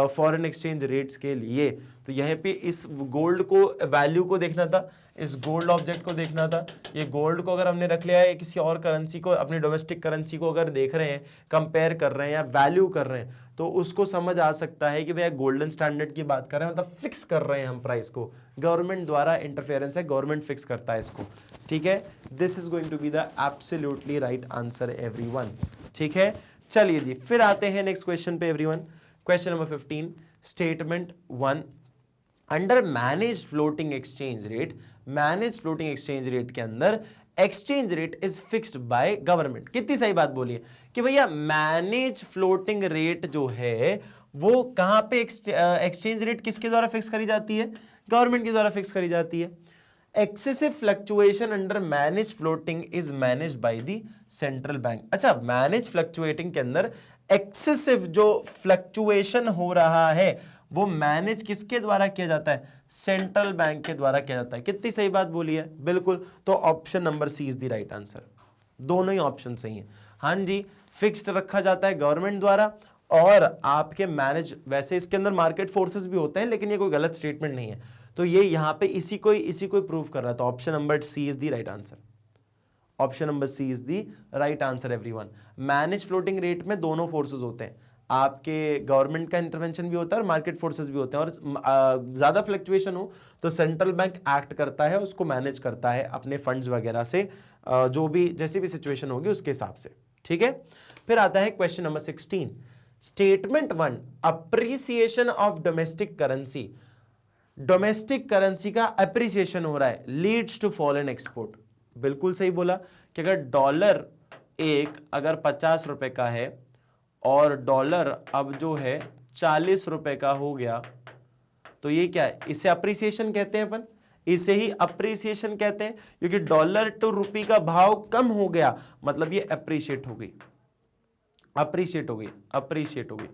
फॉरेन एक्सचेंज रेट्स के लिए, तो यहाँ पे इस गोल्ड को वैल्यू को देखना था, इस गोल्ड ऑब्जेक्ट को देखना था। ये गोल्ड को अगर हमने रख लिया है किसी और करेंसी को, अपनी डोमेस्टिक करेंसी को अगर देख रहे हैं, कंपेयर कर रहे हैं या वैल्यू कर रहे हैं, तो उसको समझ आ सकता है कि भैया गोल्डन स्टैंडर्ड की बात कर रहे हैं, मतलब फिक्स कर रहे हैं हम प्राइस को, गवर्नमेंट द्वारा इंटरफेरेंस है, गवर्नमेंट फिक्स करता है इसको, ठीक है। This is going to be the absolutely right answer everyone, ठीक है। चलिए जी फिर आते हैं नेक्स्ट क्वेश्चन पे everyone. Question number 15, statement 1, under manage floating exchange rate, manage floating exchange rate के अंदर exchange rate is fixed by government. कितनी सही बात बोली है कि भैया मैनेज फ्लोटिंग रेट जो है वो कहां पे एक्सचेंज रेट किसके द्वारा फिक्स करी जाती है, गवर्नमेंट के द्वारा फिक्स करी जाती है। Excessive fluctuation under manage floating is manage by the central bank. अच्छा मैनेज फ्लक्चुएटिंग के अंदर एक्सेसिव जो फ्लक्चुएशन हो रहा है वो मैनेज किसके द्वारा किया जाता है, सेंट्रल बैंक के द्वारा किया जाता है। कितनी सही बात बोली है, बिल्कुल। तो option number C is the right answer, दोनों ही ऑप्शन सही हैं। हाँ जी, फिक्स्ड रखा जाता है गवर्नमेंट द्वारा और आपके मैनेज, वैसे इसके अंदर मार्केट फोर्सेस भी होते हैं लेकिन ये कोई गलत स्टेटमेंट नहीं है, तो ये यहां पे इसी को प्रूव कर रहा है। तो option number C is the right answer, option number C is the right answer everyone. Manage floating rate में दोनों फोर्सेस होते हैं, आपके गवर्नमेंट का इंटरवेंशन भी होता है और मार्केट फोर्सेस भी होते हैं, और ज्यादा फ्लक्चुएशन हो तो सेंट्रल बैंक एक्ट करता है, उसको मैनेज करता है अपने फंड्स वगैरह से, जो भी जैसी भी सिचुएशन होगी उसके हिसाब से, ठीक है। फिर आता है question number 16, statement 1, appreciation of domestic currency, domestic currency का अप्रिसिएशन हो रहा है, leads to fall in export. बिल्कुल सही बोला कि अगर डॉलर एक अगर 50 रुपए का है और डॉलर अब जो है 40 रुपए का हो गया, तो ये क्या है, इसे अप्रिसिएशन कहते हैं अपन, इसे ही अप्रिसिएशन कहते हैं, क्योंकि डॉलर टू रुपी का भाव कम हो गया, मतलब ये अप्रिशिएट हो गई, अप्रिशिएट हो गई, अप्रिशिएट हो गई,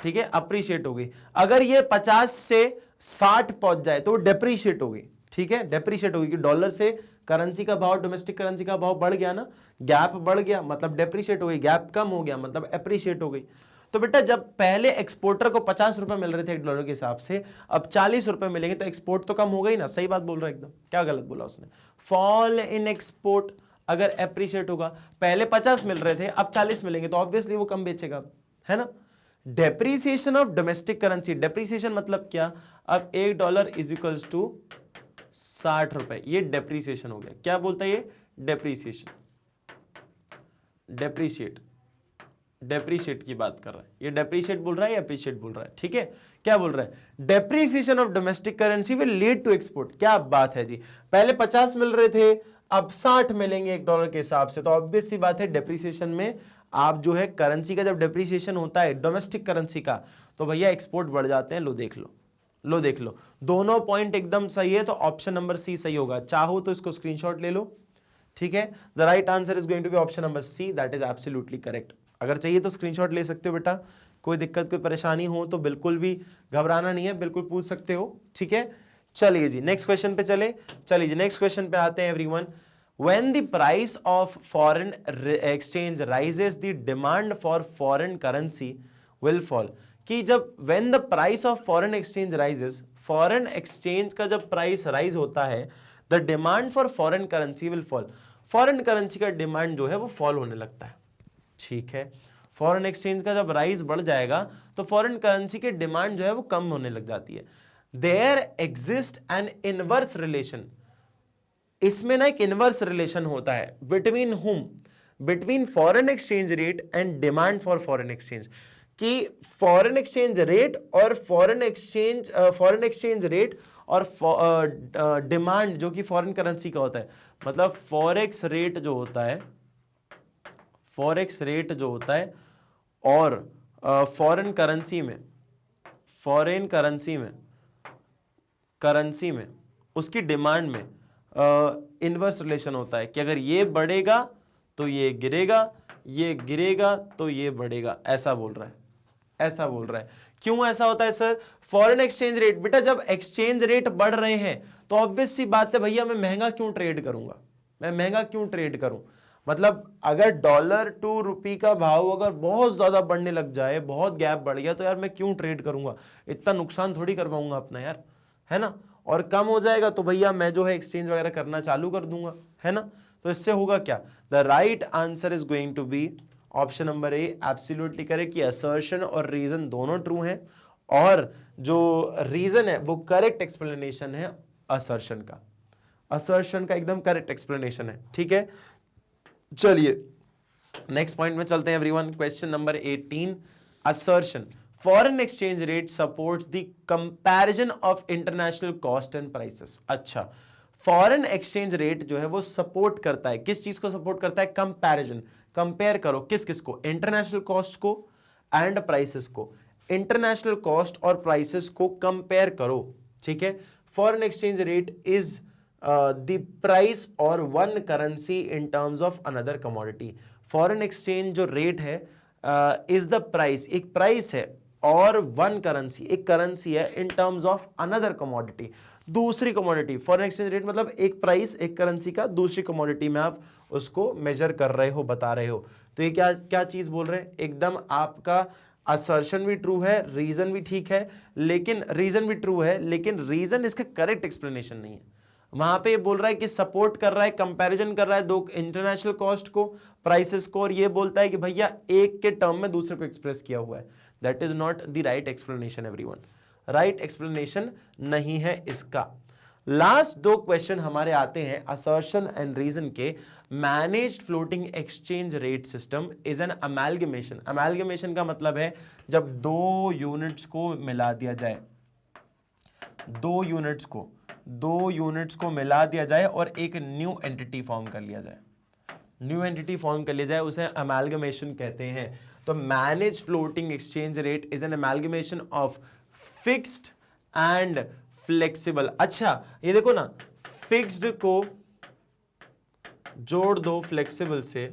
ठीक है, अप्रिशिएट हो गई। अगर ये 50 से 60 पहुंच जाए तो डेप्रिशिएट हो गई, ठीक है, डेप्रिशिएट हो गई, कि डॉलर से करेंसी का भाव, डोमेस्टिक करेंसी का भाव बढ़ गया ना, गैप बढ़ गया मतलब डेप्रिशिएट हो गई, गैप कम हो गया मतलब एप्रिशिएट हो गई। तो बेटा जब पहले एक्सपोर्टर को 50 रुपए मिल रहे थे एक डॉलर के हिसाब से, अब 40 रुपए मिलेंगे तो एक्सपोर्ट तो कम हो गई ना। सही बात बोल रहा है एकदम, क्या गलत बोला उसने। फॉल इन एक्सपोर्ट अगर एप्रिशिएट होगा, पहले 50 मिल रहे थे अब 40 मिलेंगे तो ऑब्वियसली वो कम बेचेगा, है ना। Depreciation of domestic currency, depreciation मतलब क्या, अब $1 इज इक्वल्स टू 60 रुपए, ये डेप्रिसिएशन हो गया। क्या बोलता है ये, डेप्रिसिएशन, डेप्रिशिएट, डेप्रिशिएट की बात कर रहा है, ये डेप्रिशिएट बोल रहा है या अप्रिशिएट बोल रहा है, ठीक है। क्या बोल रहा है, depreciation of domestic currency will lead to export. क्या बात है जी, पहले 50 मिल रहे थे अब 60 मिलेंगे $1 के हिसाब से, तो ऑब्वियस सी बात है डेप्रिसिएशन में आप जो है करेंसी का जब डेप्रिसिएशन होता है डोमेस्टिक करेंसी का, तो भैया एक्सपोर्ट बढ़ जाते हैं। लो देख लो, लो देख लो, दोनों पॉइंट एकदम सही है, तो ऑप्शन नंबर सी सही होगा। चाहो तो इसको स्क्रीनशॉट ले लो, ठीक है। The right answer is going to be option number C, that is absolutely correct. अगर चाहिए तो स्क्रीनशॉट ले सकते हो बेटा, कोई दिक्कत कोई परेशानी हो तो बिल्कुल भी घबराना नहीं है, बिल्कुल पूछ सकते हो, ठीक है। चलिए जी नेक्स्ट क्वेश्चन पे चलिए जी नेक्स्ट क्वेश्चन पे आते हैं everyone. When the price of foreign exchange rises, the demand for foreign currency will fall. कि जब when the price of foreign exchange rises, foreign exchange का जब price rise होता है, the demand for foreign currency will fall. Foreign currency का demand जो है वो fall होने लगता है, ठीक है। फॉरेन एक्सचेंज का जब राइज बढ़ जाएगा तो फॉरेन करेंसी की डिमांड जो है वो कम होने लग जाती है। There exist an inverse relation, इसमें ना एक इनवर्स रिलेशन होता है between hmm, between foreign exchange rate and demand for foreign exchange, कि फॉरेन एक्सचेंज रेट और फॉरेन एक्सचेंज रेट और डिमांड जो कि फॉरेन करेंसी का होता है, मतलब फॉरेक्स रेट जो होता है, फॉरेक्स रेट जो होता है और फॉरेन करेंसी में उसकी डिमांड में इनवर्स रिलेशन होता है कि अगर ये बढ़ेगा तो ये गिरेगा, ये गिरेगा तो ये बढ़ेगा, ऐसा बोल रहा है। क्यों ऐसा होता है सर? फॉरेन एक्सचेंज रेट, बेटा जब एक्सचेंज रेट बढ़ रहे हैं तो ऑब्वियस सी बात है भैया मैं महंगा क्यों ट्रेड करूं? मतलब अगर डॉलर टू रुपी का भाव अगर बहुत ज्यादा बढ़ने लग जाए, बहुत गैप बढ़ गया, तो यार मैं क्यों ट्रेड करूंगा? इतना नुकसान थोड़ी कर पाऊंगा अपना यार, है ना? और कम हो जाएगा तो भैया मैं जो है एक्सचेंज वगैरह करना चालू कर दूंगा, है ना? तो इससे होगा क्या? The right answer is going to be option number A, absolutely correct, कि असर्शन और रीजन दोनों ट्रू हैं और जो रीजन है वो करेक्ट एक्सप्लेनेशन है असर्शन का एकदम करेक्ट एक्सप्लेनेशन है। ठीक है, चलिए नेक्स्ट पॉइंट में चलते हैं everyone. Question number 18, assertion foreign exchange rate supports the comparison of international cost and prices. अच्छा, फॉरेन एक्सचेंज रेट जो है वो सपोर्ट करता है, किस चीज को सपोर्ट करता है? कंपैरिजन, कंपेयर करो किस को? इंटरनेशनल कॉस्ट को एंड प्राइसेस को, इंटरनेशनल कॉस्ट और प्राइसेस को कंपेयर करो। ठीक है, foreign exchange rate is the price और one currency in terms of another commodity. Foreign exchange जो रेट है इज द प्राइस, एक प्राइस है, और वन करेंसी, एक करेंसी है in terms of another commodity, दूसरी कमोडिटी। फॉरेन एक्सचेंज रेट मतलब एक प्राइस, एक करेंसी का दूसरी कमोडिटी में आप उसको मेजर कर रहे हो, बता रहे हो। तो ये क्या चीज बोल रहे हैं? एकदम आपका असर्शन भी ट्रू है, रीजन भी ठीक है, लेकिन रीजन इसका करेक्ट एक्सप्लेनेशन नहीं है। वहां पे बोल रहा है कि सपोर्ट कर रहा है, कंपैरिजन कर रहा है दो इंटरनेशनल कॉस्ट को, प्राइसेस को, और ये बोलता है कि भैया एक के टर्म में दूसरे को एक्सप्रेस किया हुआ है। That is not the right explanation everyone, right explanation नहीं है इसका। लास्ट दो क्वेश्चन हमारे आते हैं असर्शन एंड रीजन के। Managed floating exchange rate system is an amalgamation. Amalgamation का मतलब है जब दो यूनिट्स को मिला दिया जाए, दो यूनिट्स को मिला दिया जाए और एक न्यू एंटिटी फॉर्म कर लिया जाए, उसे अमेलगमेशन कहते हैं। तो manage floating exchange rate is an amalgamation of fixed and flexible. अच्छा ये देखो ना, फिक्स्ड को जोड़ दो फ्लेक्सिबल से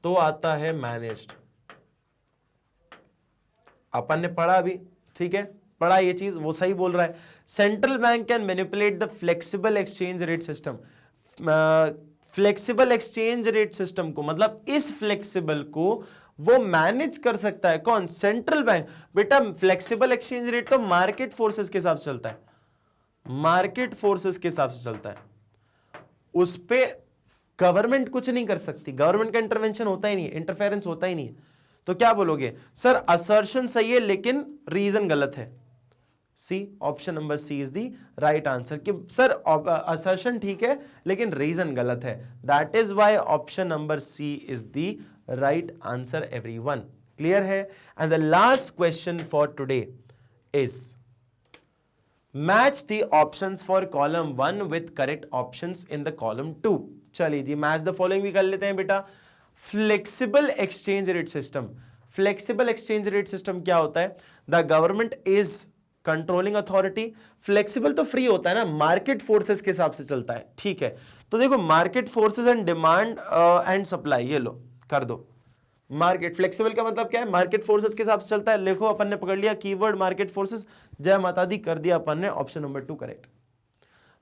तो आता है मैनेज्ड। अपन ने पढ़ा अभी, ठीक है, पढ़ा ये चीज, वो सही बोल रहा है। Central bank can manipulate the flexible exchange rate system. Flexible exchange rate system को, मतलब इस फ्लेक्सिबल को वो मैनेज कर सकता है कौन? Central bank. बेटा फ्लेक्सिबल एक्सचेंज रेट तो मार्केट फोर्सेस के हिसाब से चलता है, उस पे गवर्नमेंट कुछ नहीं कर सकती, गवर्नमेंट का इंटरवेंशन होता ही नहीं है, इंटरफेरेंस होता ही नहीं है। तो क्या बोलोगे? सर असर्शन सही है लेकिन रीजन गलत है। C, option number C is the right answer, कि सर असर्शन ठीक है लेकिन रीजन गलत है। That is why option number C is the right answer everyone. Clear है? And the last question for today is match the options for column 1 with correct options in the column 2। चलिए जी, match the following भी कर लेते हैं बेटा। Flexible exchange rate system, flexible exchange rate system क्या होता है? The government is controlling authority. Flexible तो फ्री होता है ना, मार्केट फोर्सेस के हिसाब से चलता है, ठीक है। तो देखो market forces and demand and supply, ये लो कर दो। मार्केट फ्लेक्सिबल का मतलब क्या है? मार्केट फोर्सेस के हिसाब से चलता है। देखो अपन ने पकड़ लिया कीवर्ड मार्केट फोर्सेस, जय माता दी, कर दिया अपन ने option number 2 correct.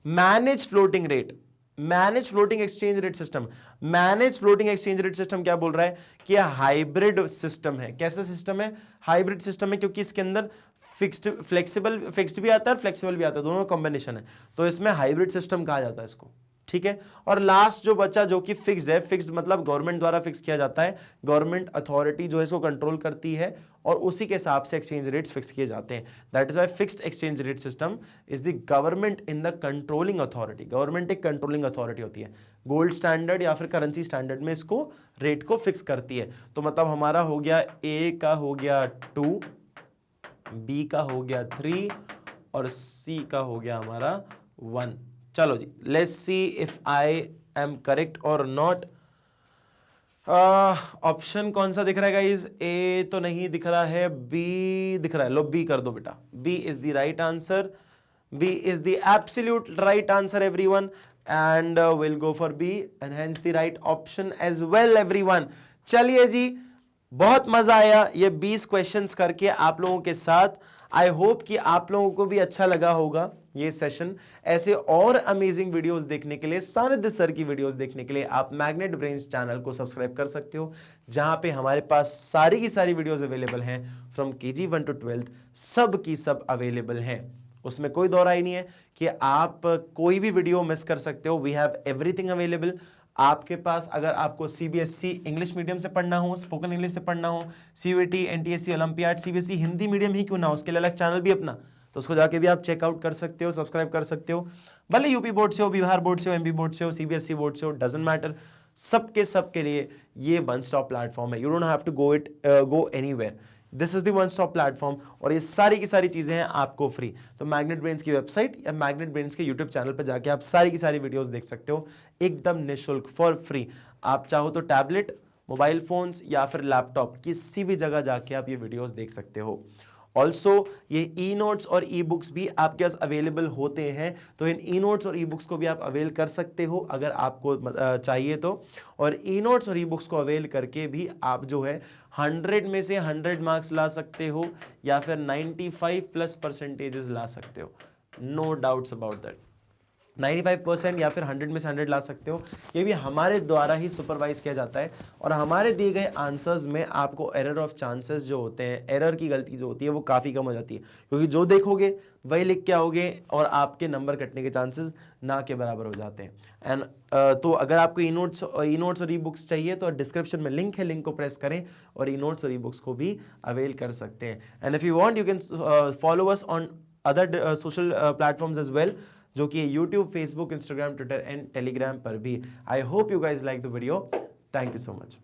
Manage floating rate, manage floating exchange rate system, manage floating exchange rate system क्या बोल रहा है कि हाइब्रिड सिस्टम है। कैसा सिस्टम है? हाइब्रिड सिस्टम है, क्योंकि इसके अंदर फिक्स्ड भी आता है और फ्लेक्सिबल भी आता है, दोनों कॉम्बिनेशन है, तो इसमें हाइब्रिड सिस्टम कहा जाता है इसको। ठीक है। और लास्ट जो बचा जो कि फिक्स्ड है, फिक्स्ड मतलब गवर्नमेंट द्वारा फिक्स किया जाता है, गवर्नमेंट अथॉरिटी जो है इसको कंट्रोल करती है और उसी के हिसाब से एक्सचेंज रेट्स फिक्स किए जाते हैं। That is why fixed exchange rate system is the government in the controlling authority. Government एक कंट्रोलिंग अथॉरिटी होती है, गोल्ड स्टैंडर्ड या फिर करेंसी स्टैंडर्ड में इसको रेट को फिक्स करती है। तो मतलब हमारा हो गया ए का हो गया 2, बी का हो गया 3 और सी का हो गया हमारा 1। चलो जी, let's see if I am correct और नॉट। ऑप्शन कौन सा दिख रहा है गाइस? ए तो नहीं दिख रहा है, बी दिख रहा है। लो बी कर दो बेटा, B is the right answer. B is the absolute right answer everyone, and will go for B and hence the right option as well everyone. चलिए जी, बहुत मजा आया ये 20 क्वेश्चंस करके आप लोगों के साथ। आई होप कि आप लोगों को भी अच्छा लगा होगा ये सेशन। ऐसे और अमेजिंग वीडियोस देखने के लिए, सानिध्य सर की वीडियोस देखने के लिए आप मैग्नेट ब्रेन्स चैनल को सब्सक्राइब कर सकते हो, जहां पे हमारे पास सारी की सारी वीडियोस अवेलेबल हैं फ्रॉम KG 1 to 12, सब की सब अवेलेबल हैं। उसमें कोई दौरा ही नहीं है कि आप कोई भी वीडियो मिस कर सकते हो। We have everything available. आपके पास अगर आपको CBSE इंग्लिश मीडियम से पढ़ना हो, स्पोकन इंग्लिश से पढ़ना हो, CBT, NTSC, olympiad, CBSE Hindi medium ही क्यों ना हो, उसके लिए अलग चैनल भी अपना, तो उसको जाके भी आप चेकआउट कर सकते हो, सब्सक्राइब कर सकते हो। भले यूपी बोर्ड से हो, बिहार बोर्ड से हो, MP बोर्ड से हो, CBSE बोर्ड से हो, डजंट मैटर। सबके लिए ये वन स्टॉप प्लेटफॉर्म है। You don't have to go anywhere, this is the one stop platform. और ये सारी की सारी चीजें हैं आपको फ्री। तो मैग्नेट ब्रेन्स की वेबसाइट या मैग्नेट ब्रेन्स के यूट्यूब चैनल पर जाके आप सारी की सारी वीडियोस देख सकते हो एकदम निःशुल्क, फॉर फ्री। आप चाहो तो टैबलेट, मोबाइल फोन्स या फिर लैपटॉप, किसी भी जगह जाके आप ये वीडियोस देख सकते हो। ऑल्सो ये ई नोट्स और ई बुक्स भी आपके पास अवेलेबल होते हैं, तो इन ई नोट्स और ई बुक्स को भी आप अवेल कर सकते हो अगर आपको चाहिए तो। और ई नोट्स और ई बुक्स को अवेल करके भी आप जो है 100 में से 100 मार्क्स ला सकते हो या फिर 95+ % ला सकते हो। No doubts about that. 95% या फिर 100 में से 100 ला सकते हो। ये भी हमारे द्वारा ही सुपरवाइज किया जाता है और हमारे दिए गए आंसर्स में आपको एरर ऑफ चांसेस जो होते हैं, एरर की गलती जो होती है वो काफ़ी कम हो जाती है, क्योंकि जो देखोगे वही लिख के आओगे और आपके नंबर कटने के चांसेस ना के बराबर हो जाते हैं। एंड तो अगर आपको ई नोट्स और ई बुक्स चाहिए तो डिस्क्रिप्शन में लिंक है, लिंक को प्रेस करें और ई नोट्स और ई बुक्स को भी अवेल कर सकते हैं। And if you want you can follow us on other social platforms as well, जो कि YouTube, Facebook, Instagram, Twitter and Telegram पर भी। I hope you guys like the video. Thank you so much.